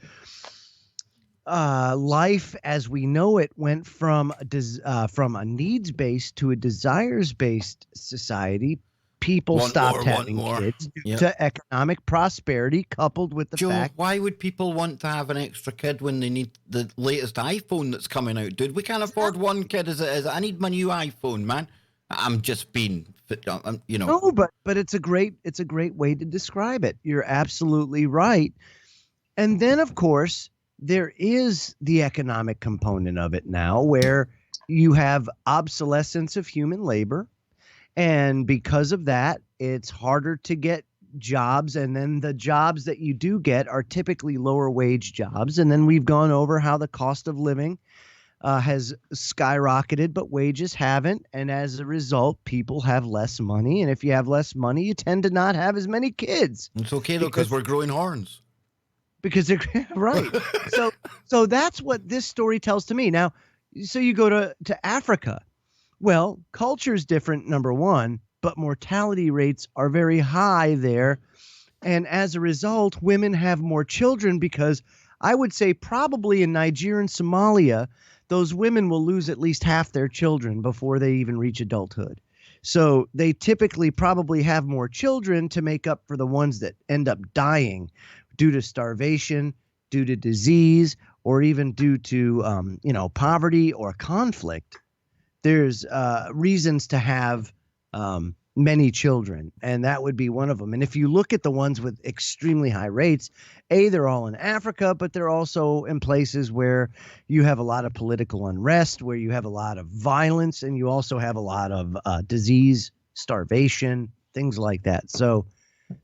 life as we know it went from a needs-based to a desires-based society, people stopped having kids due to economic prosperity, coupled with the fact.
Why would people want to have an extra kid when they need the latest iPhone that's coming out, dude? We can't afford one kid as it is. I need my new iPhone, man. I'm just being, you know.
No, but it's a great way to describe it. You're absolutely right. And then, of course, there is the economic component of it now, where you have obsolescence of human labor. And because of that, it's harder to get jobs. And then the jobs that you do get are typically lower wage jobs. And then we've gone over how the cost of living has skyrocketed, but wages haven't. And as a result, people have less money. And if you have less money, you tend to not have as many kids.
It's okay, though, because we're growing horns.
Because they're right. So that's what this story tells to me. Now, so you go to Africa. Well, culture is different, number one, but mortality rates are very high there. And as a result, women have more children, because I would say probably in Nigeria and Somalia, those women will lose at least half their children before they even reach adulthood. So they typically probably have more children to make up for the ones that end up dying due to starvation, due to disease, or even due to poverty or conflict. There's reasons to have many children, and that would be one of them. And if you look at the ones with extremely high rates, they're all in Africa, but they're also in places where you have a lot of political unrest, where you have a lot of violence, and you also have a lot of disease, starvation. things like that. So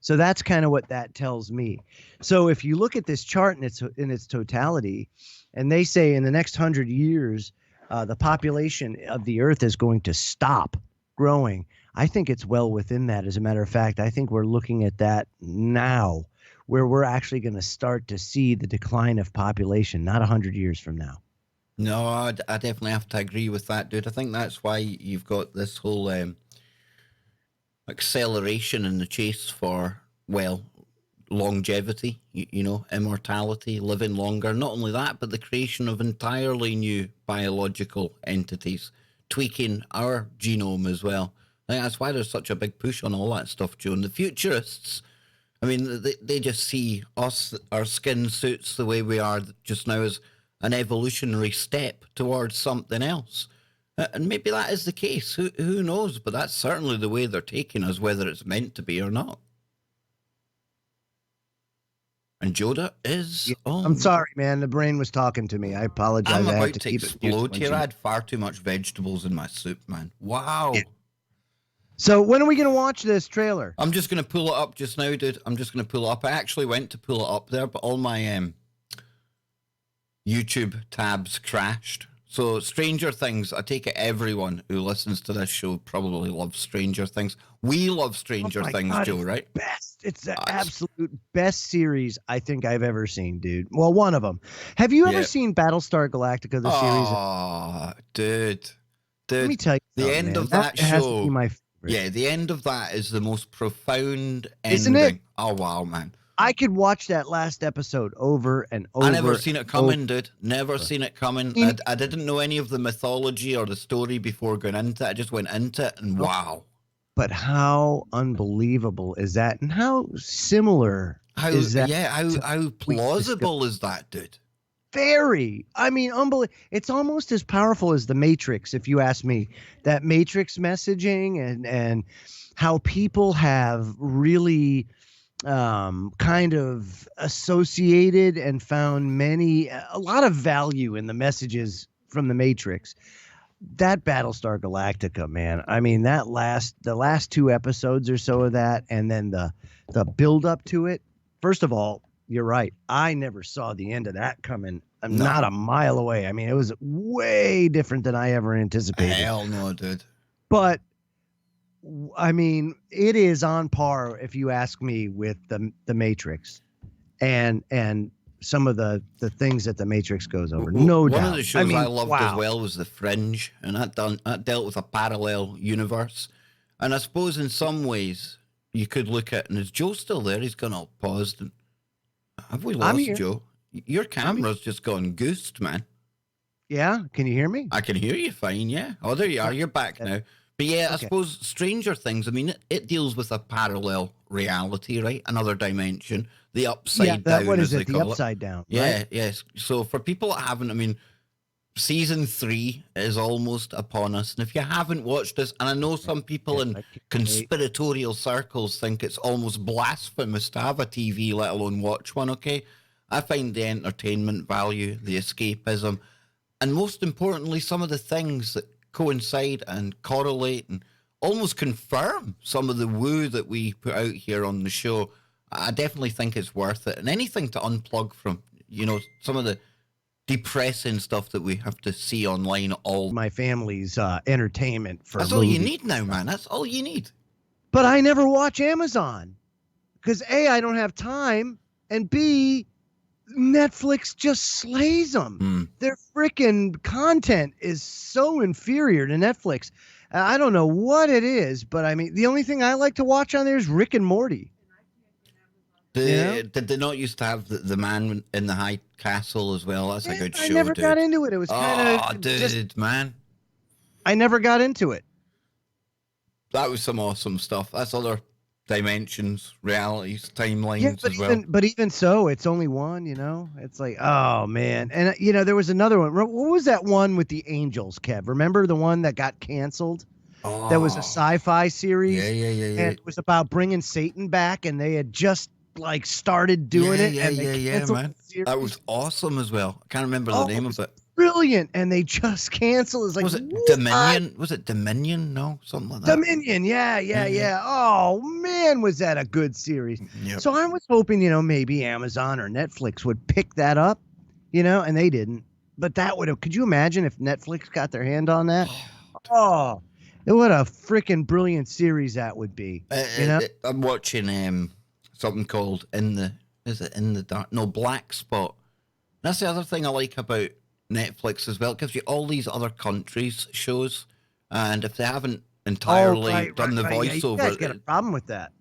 that's kind of what that tells me. So if you look at this chart in its totality, and they say in the next 100 years, the population of the Earth is going to stop growing. I think it's well within that. As a matter of fact, I think we're looking at that now, where we're actually going to start to see the decline of population, not 100 years from now.
No, I definitely have to agree with that, dude. I think that's why you've got this whole acceleration in the chase for, well, longevity, you know, immortality, living longer. Not only that, but the creation of entirely new biological entities, tweaking our genome as well. I think that's why there's such a big push on all that stuff, Joe. And the futurists, I mean, they just see us, our skin suits the way we are just now as an evolutionary step towards something else. And maybe that is the case. Who knows? But that's certainly the way they're taking us, whether it's meant to be or not. And Joda is on.
I'm sorry, man. The brain was talking to me. I apologize.
I'm
I had
about to
keep
explode
it
here. I had far too much vegetables in my soup, man. Wow.
Yeah. So when are we going to watch this trailer?
I'm just going to pull it up just now, dude. I'm just going to pull it up. I actually went to pull it up there, but all my YouTube tabs crashed. So Stranger Things, I take it everyone who listens to this show probably loves Stranger Things. We love Stranger Things,
God,
Joe, right?
Best. It's the absolute best series I think I've ever seen, dude. Well, one of them. Have you ever seen Battlestar Galactica, the series?
Oh, dude.
Let me tell you
the end of that show.
Has to be my favorite.
Yeah, the end of that is the most profound ending.
Isn't it?
Oh, wow, man.
I could watch that last episode over and over.
I never seen it coming, dude. Never seen it coming. I didn't know any of the mythology or the story before going into it. I just went into it and wow.
But how unbelievable is that? And how similar is that?
Yeah, how plausible is that, dude?
Very. I mean, unbelievable. It's almost as powerful as the Matrix, if you ask me. That Matrix messaging and how people have really kind of associated and found a lot of value in the messages from the Matrix. That Battlestar Galactica, man. I mean, the last 2 episodes or so of that, and then the build up to it. First of all, you're right. I never saw the end of that coming. I'm not a mile away. I mean, it was way different than I ever anticipated.
Hell no, dude.
But I mean, it is on par, if you ask me, with the Matrix, and some of the things that the Matrix goes over. No doubt.
One of the shows I loved as well was The Fringe, and that dealt with a parallel universe. And I suppose in some ways you could look at, and is Joe still there? He's gone all paused. And have we lost Joe? Your camera's just gone goosed, man.
Yeah, can you hear me?
I can hear you fine. Yeah. Oh, there you are. You're back now. But yeah, I suppose Stranger Things, I mean, it deals with a parallel reality, right? Another dimension, the upside down.
What is
it?
The upside down.
Yeah,
right?
yes. So for people that haven't, I mean, season 3 is almost upon us. And if you haven't watched this, and I know some people in conspiratorial circles think it's almost blasphemous to have a TV, let alone watch one, okay? I find the entertainment value, the escapism, and most importantly, some of the things that coincide and correlate and almost confirm some of the woo that we put out here on the show. I definitely think it's worth it. And anything to unplug from, you know, some of the depressing stuff that we have to see online all
my family's entertainment for
That's all you need now, man. That's all you need.
But I never watch Amazon because A, I don't have time, and B, Netflix just slays them. Their freaking content is so inferior to Netflix. I don't know what it is, but I mean, the only thing I like to watch on there is Rick and Morty.
Did they not used to have the Man in the High Castle as well? That's a good show,
I never
dude.
got into it. It was kind of
man.
I never got into it.
That was some awesome stuff. That's other dimensions, realities, timelines as well.
But even so, it's only one, you know? It's like, oh, man. And, you know, there was another one. What was that one with the angels, Kev? Remember the one that got canceled?
Oh.
That was a sci-fi series?
Yeah.
And it was about bringing Satan back, and they had just, like, started doing it. And they canceled
man. That was awesome as well. I can't remember the name of it.
Brilliant, and they just canceled. It's like,
Was it
what?
Dominion? Was it Dominion? No, something like that.
Dominion, yeah. Oh man, was that a good series?
Yep.
So I was hoping, maybe Amazon or Netflix would pick that up, and they didn't. But that would have. Could you imagine if Netflix got their hand on that? Oh, what a freaking brilliant series that would be.
I'm watching something called In the Dark? No, Black Spot. That's the other thing I like about Netflix as well. It gives you all these other countries' shows, and if they haven't entirely done the voiceover,
yeah, you guys got a problem with that?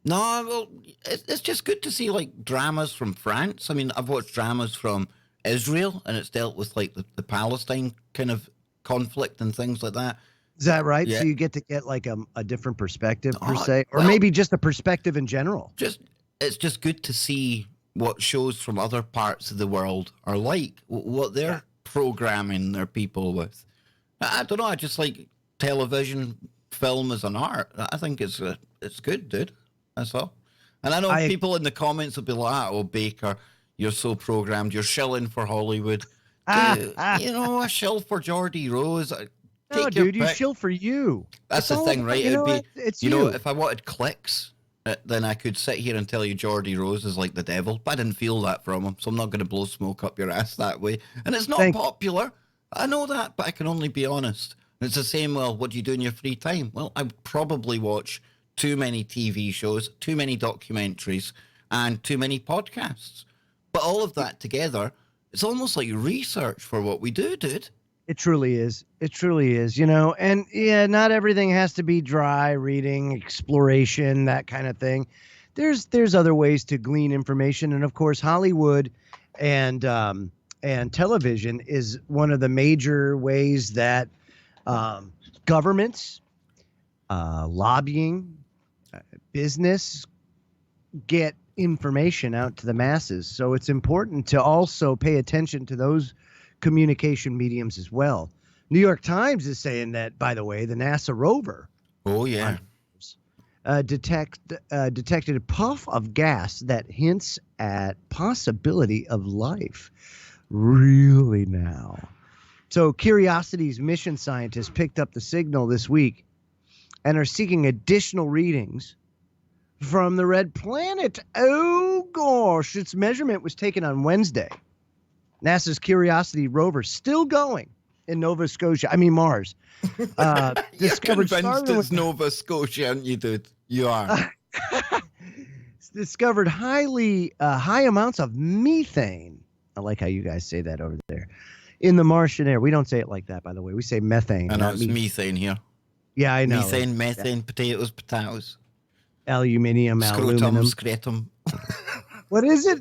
No, well, it's just good to see like dramas from France. I mean, I've watched dramas from Israel, and it's dealt with like the Palestine kind of conflict and things like that.
Is that right?
Yeah.
So you get to get like a different perspective per se, or maybe just a perspective in general.
It's just good to see what shows from other parts of the world are like, what they're programming their people with. I don't know. I just like television, film as an art. I think it's good, dude. That's all. And I know people in the comments will be like, "Oh, Baker, you're so programmed. You're shilling for Hollywood." Dude, I shill for Geordie Rose.
No, dude, you shill for you.
That's the thing, right? It'd be,
it's you.
If I wanted clicks, then I could sit here and tell you Geordie Rose is like the devil. But I didn't feel that from him, so I'm not going to blow smoke up your ass that way. And it's not popular. I know that, but I can only be honest. And it's the same, well, what do you do in your free time? Well, I probably watch too many TV shows, too many documentaries, and too many podcasts. But all of that together, it's almost like research for what we do, dude.
It truly is. It truly is, and yeah, not everything has to be dry reading, exploration, that kind of thing. There's other ways to glean information. And of course, Hollywood and television is one of the major ways that governments, lobbying, business get information out to the masses. So it's important to also pay attention to those communication mediums as well. New York Times is saying that, by the way, the NASA rover detected a puff of gas that hints at possibility of life. Really now? So Curiosity's mission scientists picked up the signal this week and are seeking additional readings from the red planet. Oh gosh, its measurement was taken on Wednesday. NASA's Curiosity rover still going in Mars.
You're convinced it's Nova Scotia, aren't you, dude? You are.
It's discovered high amounts of methane. I like how you guys say that over there. In the Martian air. We don't say it like that, by the way. We say methane.
I know, it's methane here.
Yeah, I know.
Methane, potatoes.
Aluminium,
Scrotum.
What is it?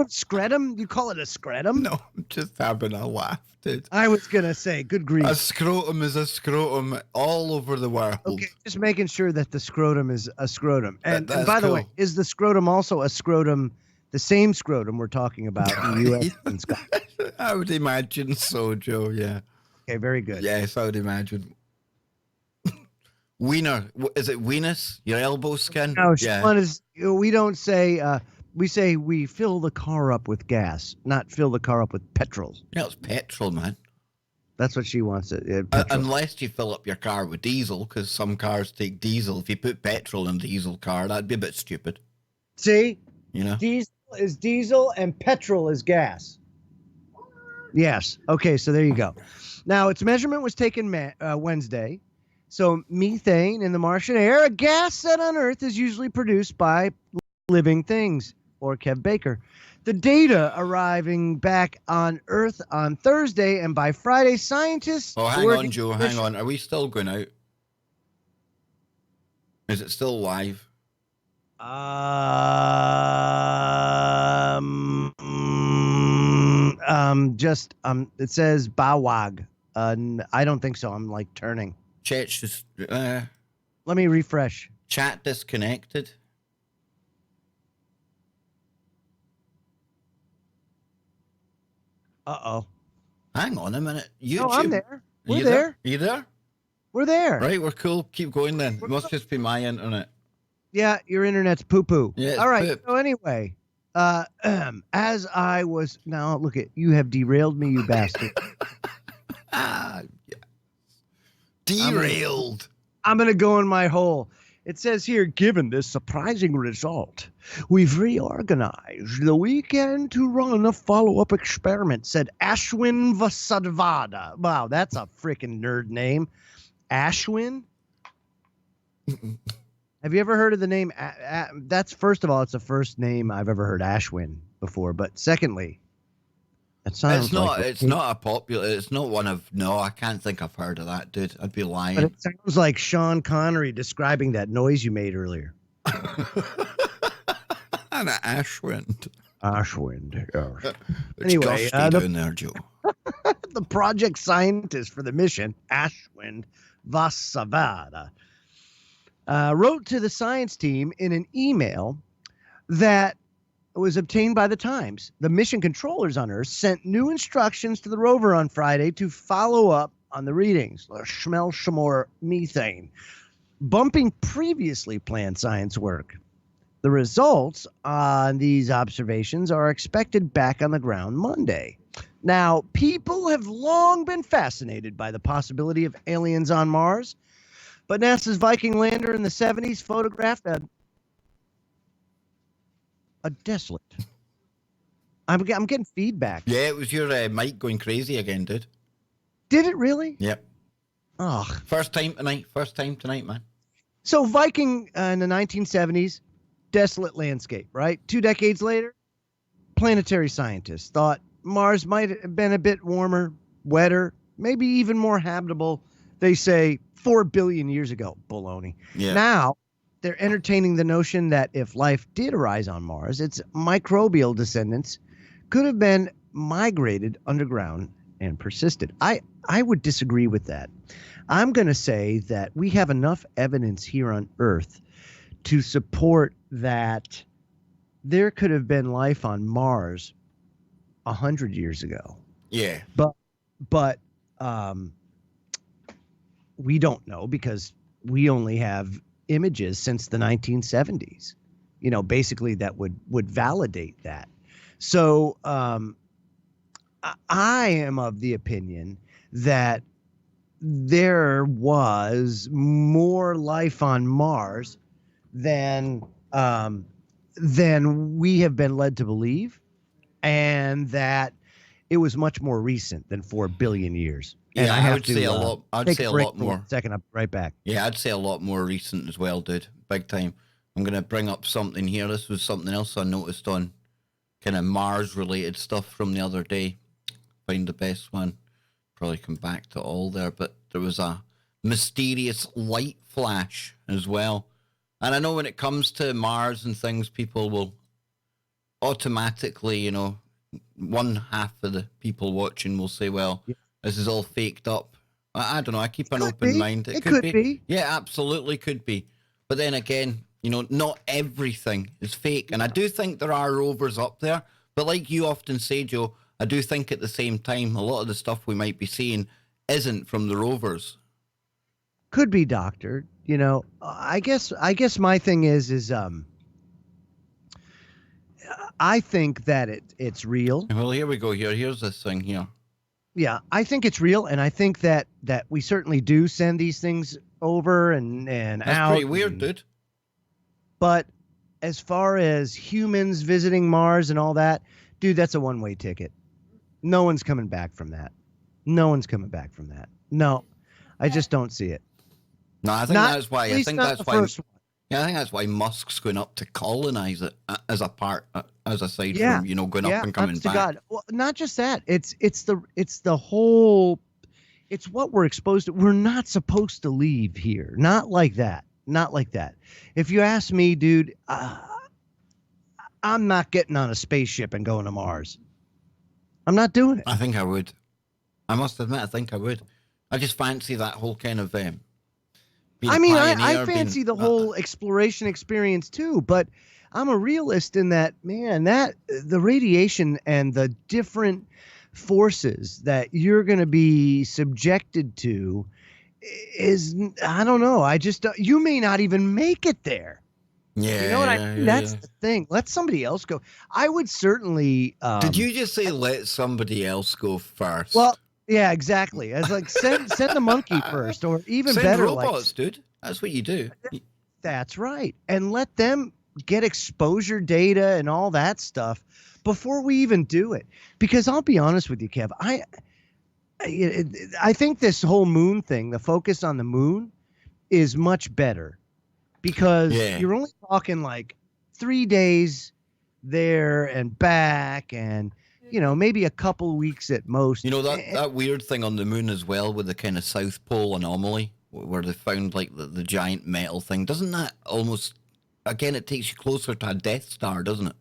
Scrotum? You call it a scrotum?
No, I'm just having a laugh, dude.
I was going to say, good grief.
A scrotum is a scrotum all over the world.
Okay, just making sure that the scrotum is a scrotum. And by the way, is the scrotum also a scrotum, the same scrotum we're talking about in the U.S. and Scotland?
I would imagine so, Joe, yeah.
Okay, very good.
Yes, I would imagine. Wiener. Is it weenus? Your elbow skin?
No, we don't say... we say we fill the car up with gas, not fill the car up with petrol.
Yeah, it's petrol, man.
That's what she wants.
Unless you fill up your car with diesel, because some cars take diesel. If you put petrol in a diesel car, that'd be a bit stupid.
See? Diesel is diesel and petrol is gas. Yes. Okay, so there you go. Now, its measurement was taken Wednesday. So methane in the Martian air, a gas that on Earth is usually produced by living things. Or Kev Baker. The data arriving back on Earth on Thursday, and by Friday, scientists...
Oh, hang on, Joe, hang on. Are we still going out? Is it still live?
It says Bawag. I don't think so. I'm like turning.
Chat's just...
Let me refresh.
Chat disconnected.
Uh-oh.
Hang on a minute. YouTube.
No, I'm there. We're there.
Are you there?
We're there.
Right, we're cool. Keep going then. It must just be my internet.
Yeah, your internet's poo-poo.
Yeah,
all right.
poop.
So anyway, As I was now, look at you have derailed me, you bastard.
Ah, yeah. Derailed.
I'm gonna go in my hole. It says here, given this surprising result, we've reorganized the weekend to run a follow-up experiment, said Ashwin Vasadvada. Wow, that's a freaking nerd name. Ashwin? Have you ever heard of the name? That's, first of all, it's the first name I've ever heard Ashwin before. But secondly, it sounds
it's not a popular, it's not one of, no, I can't think I've heard of that, dude. I'd be lying.
But it sounds like Sean Connery describing that noise you made earlier.
And an Ashwind.
Ashwind. Yes.
It's
Anyway,
gusty down there, Joe.
The project scientist for the mission, Ashwin Vasavada, wrote to the science team in an email that was obtained by the Times. The mission controllers on Earth sent new instructions to the rover on Friday to follow up on the readings, smell some more methane, bumping previously planned science work. The results on these observations are expected back on the ground Monday. Now, people have long been fascinated by the possibility of aliens on Mars, but NASA's Viking lander in the 70s photographed a desolate. I'm getting feedback.
Yeah, it was your mic going crazy again, dude.
Did it really?
Yep.
Oh.
First time tonight, man.
So Viking in the 1970s, desolate landscape, right? 2 decades later, planetary scientists thought Mars might have been a bit warmer, wetter, maybe even more habitable. They say 4 billion years ago. Baloney.
Yeah.
Now, they're entertaining the notion that if life did arise on Mars, its microbial descendants could have been migrated underground and persisted. I would disagree with that. I'm going to say that we have enough evidence here on Earth to support that there could have been life on Mars 100 years ago.
Yeah.
But we don't know because we only have images since the 1970s, basically that would validate that. So I am of the opinion that there was more life on Mars than we have been led to believe, and that it was much more recent than 4 billion years. And
Yeah,
I
would say a lot. I'd say a lot more.
Second, I'll be right back.
Yeah, I'd say a lot more recent as well, dude. Big time. I'm going to bring up something here. This was something else I noticed on kind of Mars-related stuff from the other day. Find the best one. Probably come back to all there, but there was a mysterious light flash as well. And I know when it comes to Mars and things, people will automatically, one half of the people watching will say, well, this is all faked up. I don't know. I keep an open mind.
It could be.
Yeah, absolutely could be. But then again, not everything is fake. And I do think there are rovers up there. But like you often say, Joe, I do think at the same time, a lot of the stuff we might be seeing isn't from the rovers.
Could be, Doctor. I guess my thing is I think that it's real.
Well, here we go. Here's this thing here.
Yeah, I think it's real, and I think that we certainly do send these things over and
That's
out.
pretty weird, dude.
But as far as humans visiting Mars and all that, dude, that's a one-way ticket. No one's coming back from that. No, I just don't see it.
No, I think that's why.
Yeah,
I think that's why Musk's going up to colonize it as aside from going up and coming back.
God. Well, not just that. It's the whole. It's what we're exposed to. We're not supposed to leave here. Not like that. If you ask me, dude, I'm not getting on a spaceship and going to Mars. I'm not doing it.
I think I would. I must admit, I think I would. I just fancy that whole kind of. I
fancy the whole exploration experience too, but I'm a realist in that, man, that the radiation and the different forces that you're going to be subjected to is, I don't know. You may not even make it there.
Yeah,
You know what I
yeah,
mean?
yeah,
That's
yeah.
the thing. Let somebody else go. I would certainly.
Did you just say let somebody else go first?
Well, yeah, exactly. As like send the monkey first, or even
Send
better, like
robots, dude. That's what you do.
that's right, and let them get exposure data and all that stuff before we even do it. Because I'll be honest with you, Kev, I think this whole moon thing, the focus on the moon, is much better because
Yeah.
you're only talking like 3 days there and back, and maybe a couple weeks at most.
You know that weird thing on the moon as well with the kind of South Pole anomaly where they found like the giant metal thing. Doesn't that almost again it takes you closer to a Death Star, doesn't it?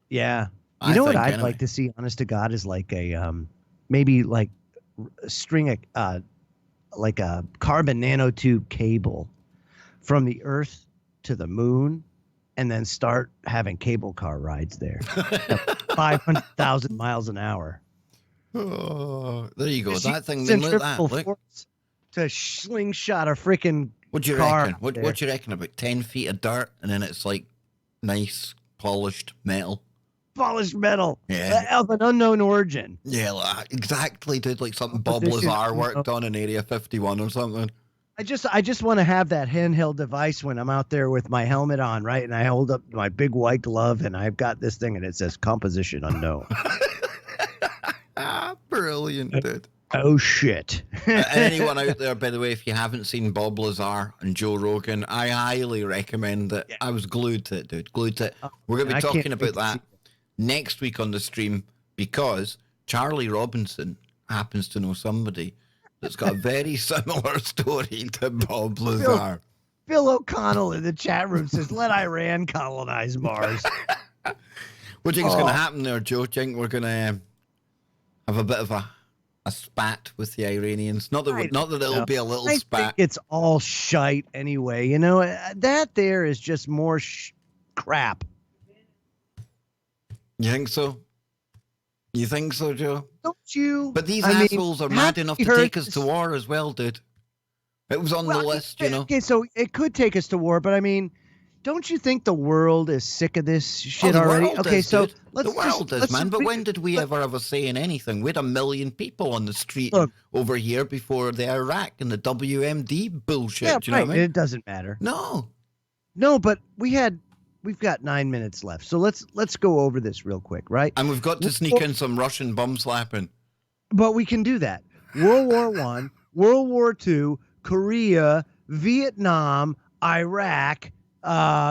Yeah.
I
You know what
think,
I'd
anyway.
like to see, honest to God, is like a maybe like a string of like a carbon nanotube cable from the Earth to the moon, and then start having cable car rides there at 500,000 miles an hour.
Oh, there you go.
Just
That thing.
use
I mean, look at
centrifugal
that. Look.
force to slingshot a freaking
What do you
car
reckon?
out
What
there.
do you reckon? About 10 feet of dirt, and then it's like nice polished metal.
Polished metal
Yeah.
of an unknown origin.
Yeah, like, exactly, dude. Like something Bob
Composition,
Lazar worked on in Area 51 or something.
I just want to have that handheld device when I'm out there with my helmet on, right? And I hold up my big white glove and I've got this thing and it says composition unknown.
Brilliant, dude.
Oh shit.
Anyone out there, by the way, if you haven't seen Bob Lazar and Joe Rogan, I highly recommend it.
Yeah.
I was glued to it, dude. Glued to it. We're going to
I
be
can't
talking
wait
about
to
that
see
next week on the stream because Charlie Robinson happens to know somebody that's got a very similar story to Bob Lazar.
Phil O'Connell in the chat room says, let Iran colonize Mars.
What do you think is going to happen there, Joe? Do you think we're going to have a bit of a spat with the Iranians? Not that it'll be a little
I
spat.
think it's all shite anyway. You know, that there is just more crap.
You think so? You think so, Joe?
Don't you?
But these
I mean,
assholes are mad enough to
heard
take us
this-
to war as well, dude. It was on the list, you know.
Okay, so it could take us to war, but I mean, don't you think the world is sick of this shit
the
already?
world
Okay,
is,
so
dude.
let's
the world is,
let's
man. But
read
when
it.
did we ever have a say in anything? We had 1 million people on the street
Look.
over here before the Iraq and the WMD bullshit.
Yeah,
Do you know
right.
what I mean?
It doesn't matter.
No.
No, but we've got 9 minutes left, so let's go over this real quick, right?
And we've got to sneak in some Russian bum slapping.
But we can do that. World War I, World War II, Korea, Vietnam, Iraq,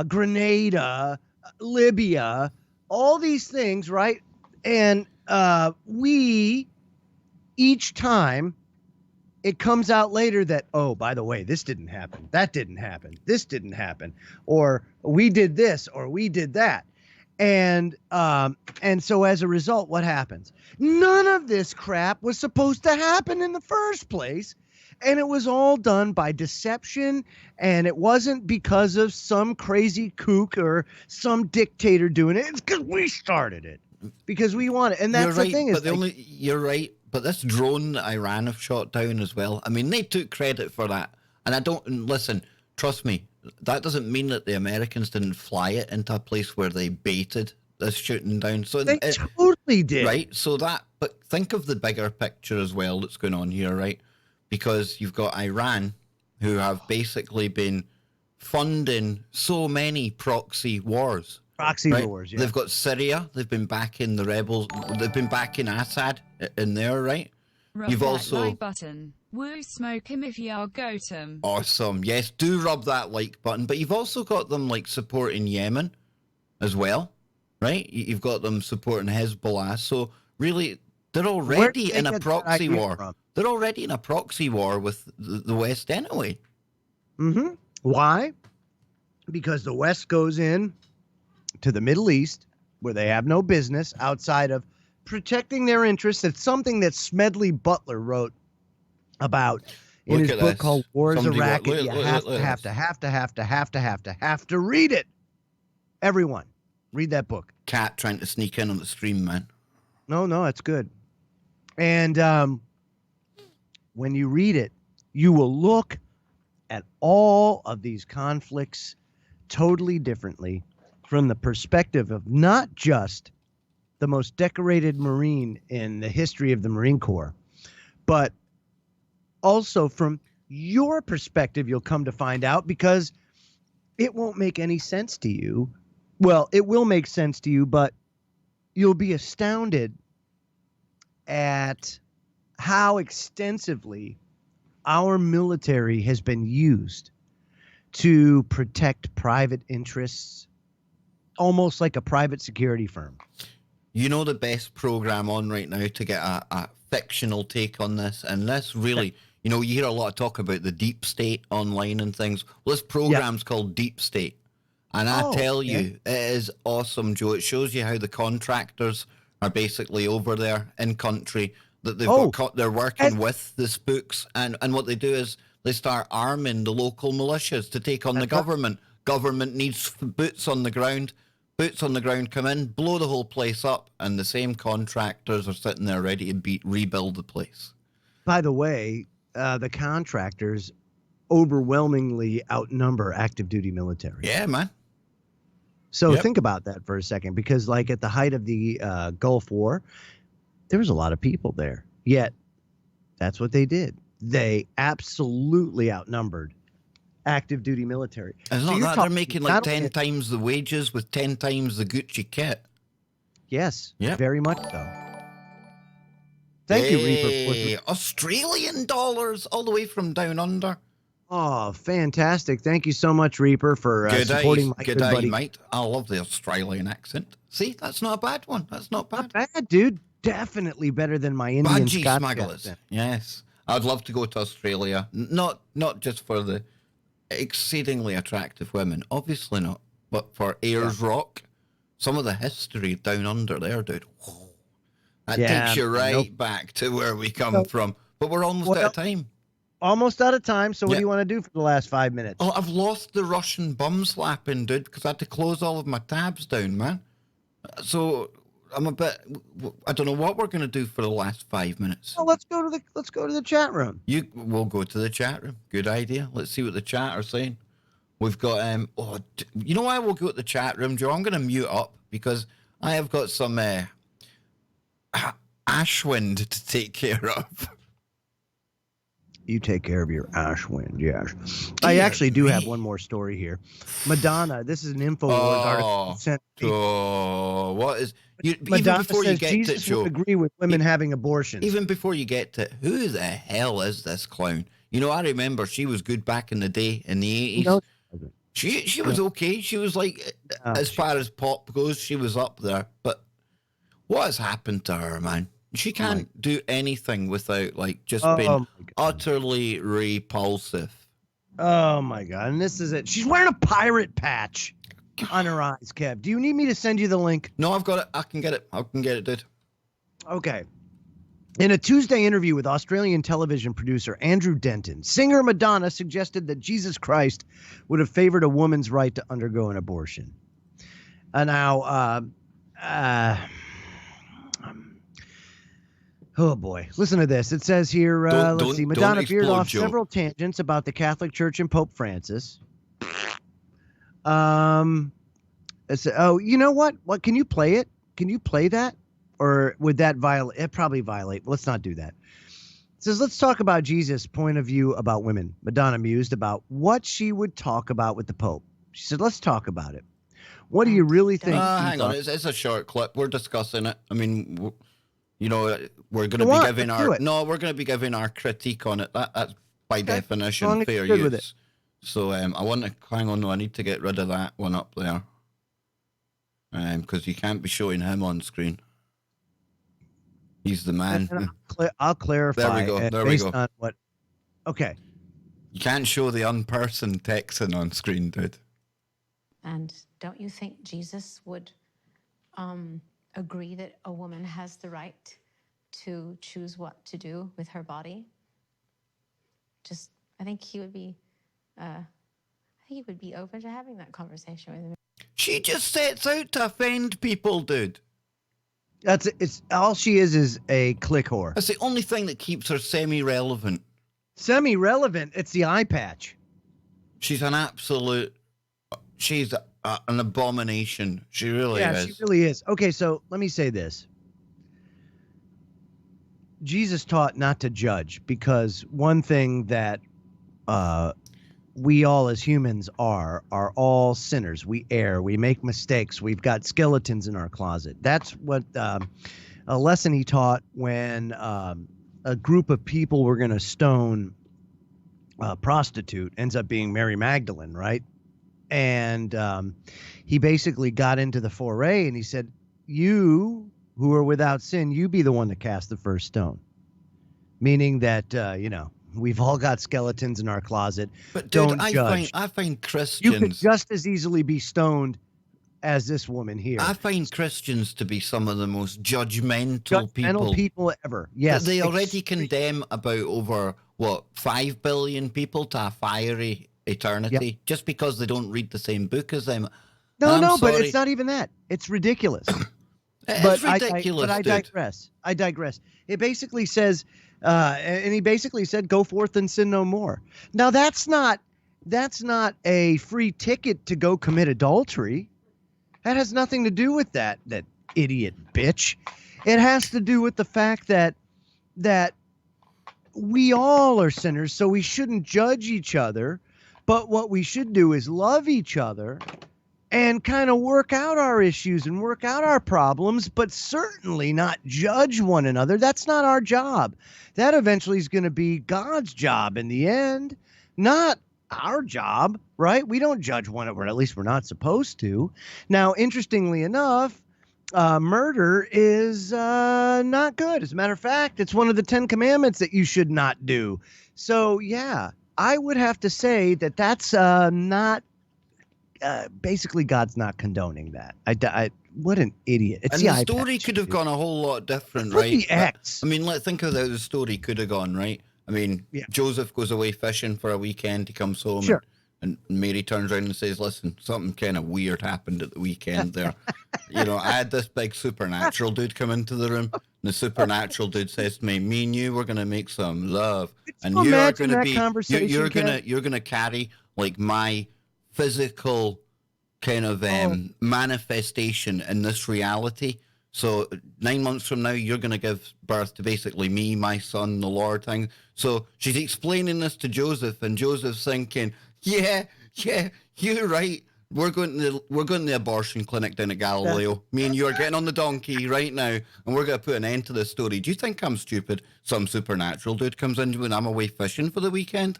Grenada, Libya, all these things, right? And we, each time, it comes out later that, oh, by the way, this didn't happen. That didn't happen. This didn't happen. Or we did this or we did that. And so as a result, what happens? None of this crap was supposed to happen in the first place. And it was all done by deception. And it wasn't because of some crazy kook or some dictator doing it. It's because we started it. Because we want it. And that's
You're right,
the thing.
but you're right. But this drone that Iran have shot down as well. I mean, they took credit for that. And I don't listen. Trust me. That doesn't mean that the Americans didn't fly it into a place where they baited this shooting down. So
they totally did.
Right. So but think of the bigger picture as well that's going on here, right? Because you've got Iran, who have basically been funding so many proxy wars.
Proxy
right?
wars, yeah.
They've got Syria. They've been backing the rebels. They've been backing Assad in there, right?
Rub
You've
that
also
like button. Woo, smoke him if y'all got him.
awesome. Yes, do rub that like button. But you've also got them like supporting Yemen as well, right? You've got them supporting Hezbollah. So really, they're already in a proxy war.
From?
They're already in a proxy war with the West anyway.
Mm-hmm. Why? Because the West goes in to the Middle East where they have no business outside of protecting their interests. It's something that Smedley Butler wrote about in his book called War is a Racket. You have to read it. Everyone, read that book.
Cat trying to sneak in on the stream, man.
No, it's good. And when you read it, you will look at all of these conflicts totally differently from the perspective of not just the most decorated Marine in the history of the Marine Corps, but also from your perspective, you'll come to find out, because it won't make any sense to you. Well, it will make sense to you, but you'll be astounded at how extensively our military has been used to protect private interests, almost like a private security firm.
You know the best program on right now to get a fictional take on this, and this really, you know, you hear a lot of talk about the deep state online and things. Well, this program's called Deep State, and I tell you, it is awesome, Joe. It shows you how the contractors are basically over there in country, that they've they're working with the spooks, and what they do is they start arming the local militias to take on the government. Government needs boots on the ground. Boots on the ground come in, blow the whole place up, and the same contractors are sitting there ready to rebuild the place.
By the way, the contractors overwhelmingly outnumber active duty military.
Yeah, man.
So think about that for a second, because like at the height of the Gulf War, there was a lot of people there. Yet that's what they did. They absolutely outnumbered active duty military.
It's not that they're making like 10 times the wages with 10 times the Gucci kit.
Yes, very much so. Thank you, Reaper.
Australian dollars all the way from down under.
Oh, fantastic. Thank you so much, Reaper, for supporting my good buddy.
Mate. I love the Australian accent. See, that's not a bad one. That's not bad.
Not bad, dude. Definitely better than my Indian Scotch
smugglers. Accent. Yes. I'd love to go to Australia. Not just for the exceedingly attractive women, obviously not, but for Ayers Rock, some of the history down under there, dude. Whoa. That takes you back to where we come from. But we're almost out of time.
Almost out of time. So what do you want to do for the last 5 minutes?
Oh, I've lost the Russian bum slapping, dude, because I had to close all of my tabs down, man. So I'm a bit. I don't know what we're going to do for the last 5 minutes.
Well, let's go to the chat room.
We'll go to the chat room. Good idea. Let's see what the chat are saying. We've got you know why we'll go to the chat room, Joe? I'm going to mute up because I have got some ashwind to take care of.
You take care of your ashwind, yes. I actually do have one more story here. Madonna, this is an InfoWars article sent me.
Oh, what is...
Madonna says Jesus would agree with women having abortions.
Even before you get to who the hell is this clown? You know, I remember she was good back in the day, in the 80s. No, she was okay. She was like, as far as pop goes, she was up there. But what has happened to her, man? She can't do anything without like just being utterly repulsive.
Oh my God. And this is it. She's wearing a pirate patch on her eyes, Kev. Do you need me to send you the link?
No, I've got it. I can get it, dude.
Okay. In a Tuesday interview with Australian television producer Andrew Denton, singer Madonna suggested that Jesus Christ would have favored a woman's right to undergo an abortion. Oh boy, listen to this. It says here, let's see, Madonna veered off several tangents about the Catholic Church and Pope Francis. You know what? What, can you play it? Can you play that? Or would that violate? It probably violate. Let's not do that. It says, let's talk about Jesus' point of view about women. Madonna mused about what she would talk about with the Pope. She said, let's talk about it. What do you really think?
Hang on, it's a short clip. We're discussing it. I mean, you know, we're going to be giving we're going to be giving our critique on it. That's by definition fair use. So I want to hang on. No, I need to get rid of that one up there, because you can't be showing him on screen. He's the man.
I'll clarify.
There we go.
Okay.
You can't show the unperson Texan on screen, dude.
And don't you think Jesus would agree that a woman has the right to choose what to do with her body? I think he would be open to having that conversation with me.
She just sets out to offend people, dude.
It's all she is a click whore.
That's the only thing that keeps her semi-relevant.
Semi-relevant? It's the eye patch.
She's an absolute she's an abomination. She really is.
She really is. Okay, so let me say this. Jesus taught not to judge, because one thing that we all as humans are all sinners. We err. We make mistakes. We've got skeletons in our closet. That's what a lesson he taught when a group of people were going to stone a prostitute, ends up being Mary Magdalene, right? And he basically got into the foray and he said, you who are without sin, you be the one to cast the first stone. Meaning that, we've all got skeletons in our closet.
But dude,
don't judge.
I find Christians...
You could just as easily be stoned as this woman here.
I find Christians to be some of the most judgmental
people ever. Yes.
They already condemn about over, 5 billion people to a fiery eternity just because they don't read the same book as them.
No, but it's not even that. It's ridiculous.
It's ridiculous,
I digress. I digress. It basically says, and he basically said, go forth and sin no more. Now, that's not a free ticket to go commit adultery. That has nothing to do with that idiot bitch. It has to do with the fact that we all are sinners, so we shouldn't judge each other. But what we should do is love each other and kind of work out our issues and work out our problems, but certainly not judge one another. That's not our job. That eventually is going to be God's job in the end, not our job, right? We don't judge one another, or at least we're not supposed to. Now, interestingly enough, murder is not good. As a matter of fact, it's one of the 10 commandments that you should not do. So, yeah, I would have to say that that's not basically God's not condoning that. I what an idiot. It's
and the story could have gone a whole lot different, right?
The X.
I mean, let's think of how the story could have gone, right? I mean, Joseph goes away fishing for a weekend. He comes home and Mary turns around and says, listen, something kind of weird happened at the weekend there. I had this big supernatural dude come into the room. And the supernatural dude says to me and you, we're going to make some love. And you're going to be, you're going to carry like my physical kind of manifestation in this reality. So 9 months from now, you're going to give birth to basically me, my son, the Lord thing. So she's explaining this to Joseph, and Joseph's thinking, yeah, you're right. We're going to the abortion clinic down at Galileo. Me and you are getting on the donkey right now, and we're going to put an end to this story. Do you think I'm stupid? Some supernatural dude comes in when I'm away fishing for the weekend.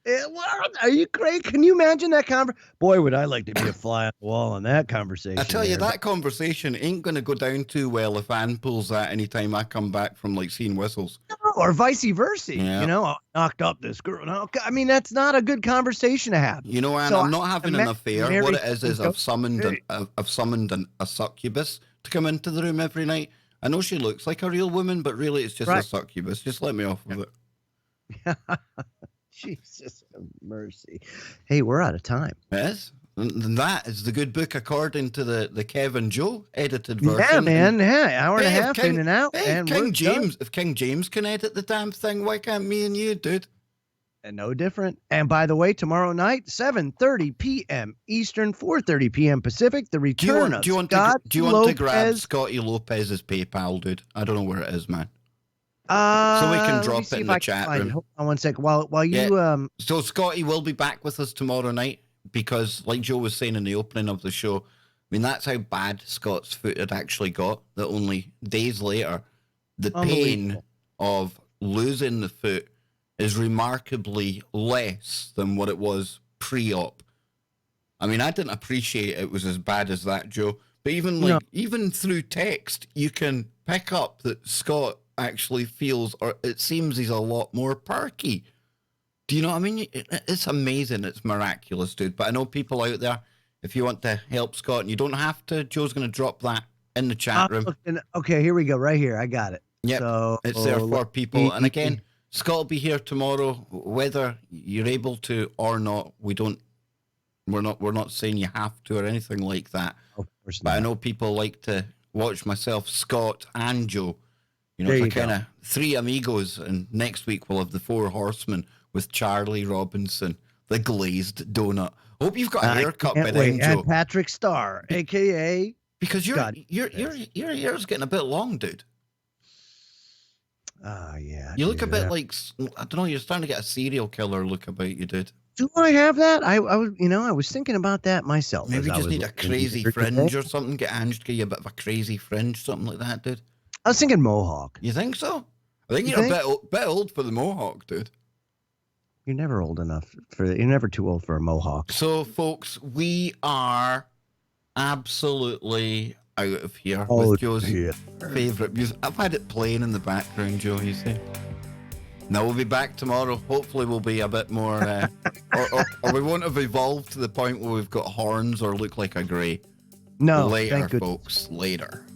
Are you crazy? Can you imagine that conversation? Boy, would I like to be a fly on the wall in that conversation.
I tell you, that conversation ain't going to go down too well if Ann pulls that anytime I come back from like seeing whistles.
No, or vice versa. Yeah. I knocked up this girl. No, I mean, that's not a good conversation to have.
Ann, so I'm not having an affair. What it is I've summoned a succubus to come into the room every night. I know she looks like a real woman, but really it's just a succubus. Just let me off with it.
Jesus mercy. Hey, we're out of time.
Yes. And that is the good book according to the Kev and Joe edited version.
Yeah, man. Yeah, hour and a half in and out.
Hey,
and
if King James can edit the damn thing, why can't me and you, dude?
And no different. And by the way, tomorrow night, 7:30 p.m. Eastern, 4:30 p.m. Pacific, the return of Scott
Do you want to grab Scotty Lopez's PayPal, dude? I don't know where it is, man. So we can drop it in the chat room.
Hold on one sec. While you
So Scotty will be back with us tomorrow night because, like Joe was saying in the opening of the show, I mean that's how bad Scott's foot had actually got. That only days later, the pain of losing the foot is remarkably less than what it was pre-op. I mean, I didn't appreciate it was as bad as that, Joe. But even through text, you can pick up that Scott actually feels, or it seems he's a lot more perky. Do you know what I mean? It's amazing. It's miraculous, dude. But I know people out there, if you want to help Scott, and you don't have to, Joe's going to drop that in the chat room.
Okay, here we go. Right here. I got it.
Yep.
So,
it's there for people. And again, Scott will be here tomorrow, whether you're able to or not. We're not saying you have to or anything like that.
Of course
but
not.
I know people like to watch myself, Scott, and Joe. It's kind of three amigos, and next week we'll have the Four Horsemen with Charlie Robinson, the glazed donut. Hope you've got a haircut by
Can't
then,
wait.
Joe.
And Patrick Starr, aka
Because your
God.
hair's getting a bit long, dude.
Yeah.
You look a
dude.
bit like, I don't know, you're starting to get a serial killer look about you, dude.
Do I have that? I was thinking about that myself.
Maybe you
as I
just
was
need a
looking
crazy
here
fringe
today.
or something. Get Ange to give you a bit of a crazy fringe, something like that, dude.
I was thinking mohawk.
You think so? I think
You
you're
think?
a bit old for the mohawk, dude.
You're never old enough you're never too old for a mohawk.
So, folks, we are absolutely out of here
Oh,
with Joe's
dear.
favourite music. I've had it playing in the background, Joe, you see. Now, we'll be back tomorrow. Hopefully, we'll be a bit more, or we won't have evolved to the point where we've got horns or look like a grey.
No,
Later,
thank goodness.
folks. Later.